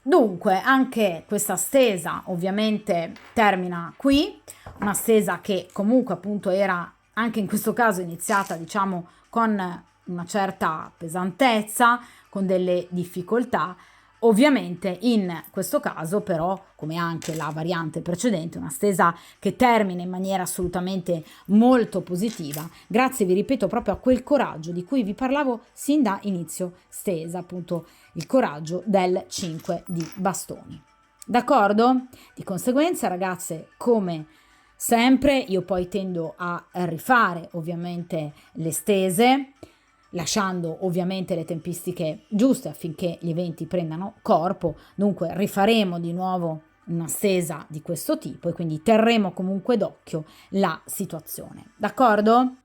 Dunque, anche questa stesa ovviamente termina qui, una stesa che comunque appunto era anche in questo caso iniziata, diciamo, con una certa pesantezza, con delle difficoltà. Ovviamente in questo caso però, come anche la variante precedente, una stesa che termina in maniera assolutamente molto positiva, grazie, vi ripeto, proprio a quel coraggio di cui vi parlavo sin da inizio stesa, appunto il coraggio del 5 di bastoni. D'accordo? Di conseguenza, ragazze, come sempre, io poi tendo a rifare ovviamente le stese, lasciando ovviamente le tempistiche giuste affinché gli eventi prendano corpo. Dunque rifaremo di nuovo una stesa di questo tipo e quindi terremo comunque d'occhio la situazione. D'accordo?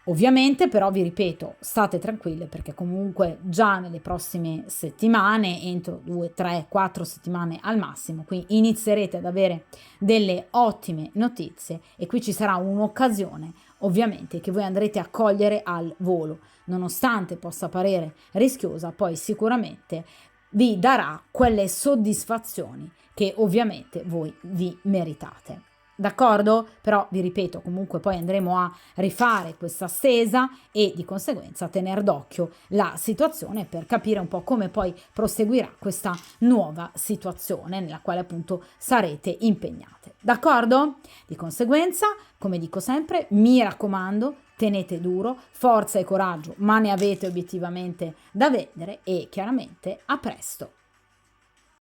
Ovviamente però vi ripeto, state tranquille perché comunque già nelle prossime settimane, entro 2, 3, 4 settimane al massimo, qui inizierete ad avere delle ottime notizie e qui ci sarà un'occasione ovviamente che voi andrete a cogliere al volo, nonostante possa parere rischiosa, poi sicuramente vi darà quelle soddisfazioni che ovviamente voi vi meritate. D'accordo? Però vi ripeto, comunque poi andremo a rifare questa stesa e di conseguenza tener d'occhio la situazione per capire un po' come poi proseguirà questa nuova situazione nella quale appunto sarete impegnate. D'accordo? Di conseguenza, come dico sempre, mi raccomando, tenete duro, forza e coraggio, ma ne avete obiettivamente da vendere e chiaramente a presto.